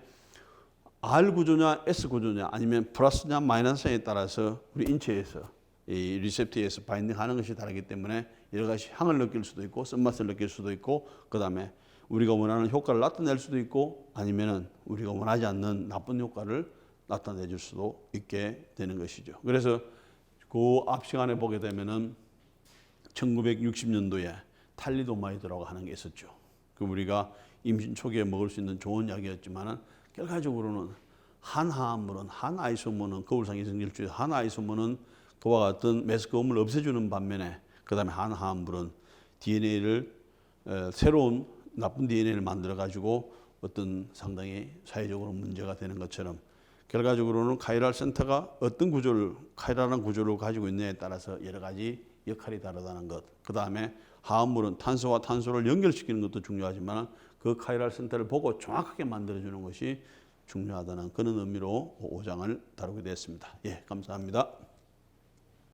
R 구조냐 S 구조냐 아니면 플러스냐 마이너스냐에 따라서 우리 인체에서 이 리셉터에서 바인딩하는 것이 다르기 때문에 여러 가지 향을 느낄 수도 있고 쓴맛을 느낄 수도 있고 그 다음에 우리가 원하는 효과를 나타낼 수도 있고 아니면은 우리가 원하지 않는 나쁜 효과를 나타내 줄 수도 있게 되는 것이죠. 그래서 그 앞 시간에 보게 되면은 1960년도에 탈리도마이드라고 하는 게 있었죠. 그 우리가 임신 초기에 먹을 수 있는 좋은 약이었지만은 결과적으로는 한 화합물은 한 아이소모는 거울상 이성질주의 한 아이소모는 그와 같은 메스꺼움을 없애주는 반면에 그다음에 한 화합물은 DNA를 새로운 나쁜 DNA를 만들어 가지고 어떤 상당히 사회적으로 문제가 되는 것처럼 결과적으로는 카이랄 센터가 어떤 구조를 카이랄한 구조를 가지고 있느냐에 따라서 여러 가지 역할이 다르다는 것. 그 다음에 화합물은 탄소와 탄소를 연결시키는 것도 중요하지만 그 카이랄 센터를 보고 정확하게 만들어주는 것이 중요하다는 그런 의미로 5장을 다루게 되었습니다. 예, 감사합니다.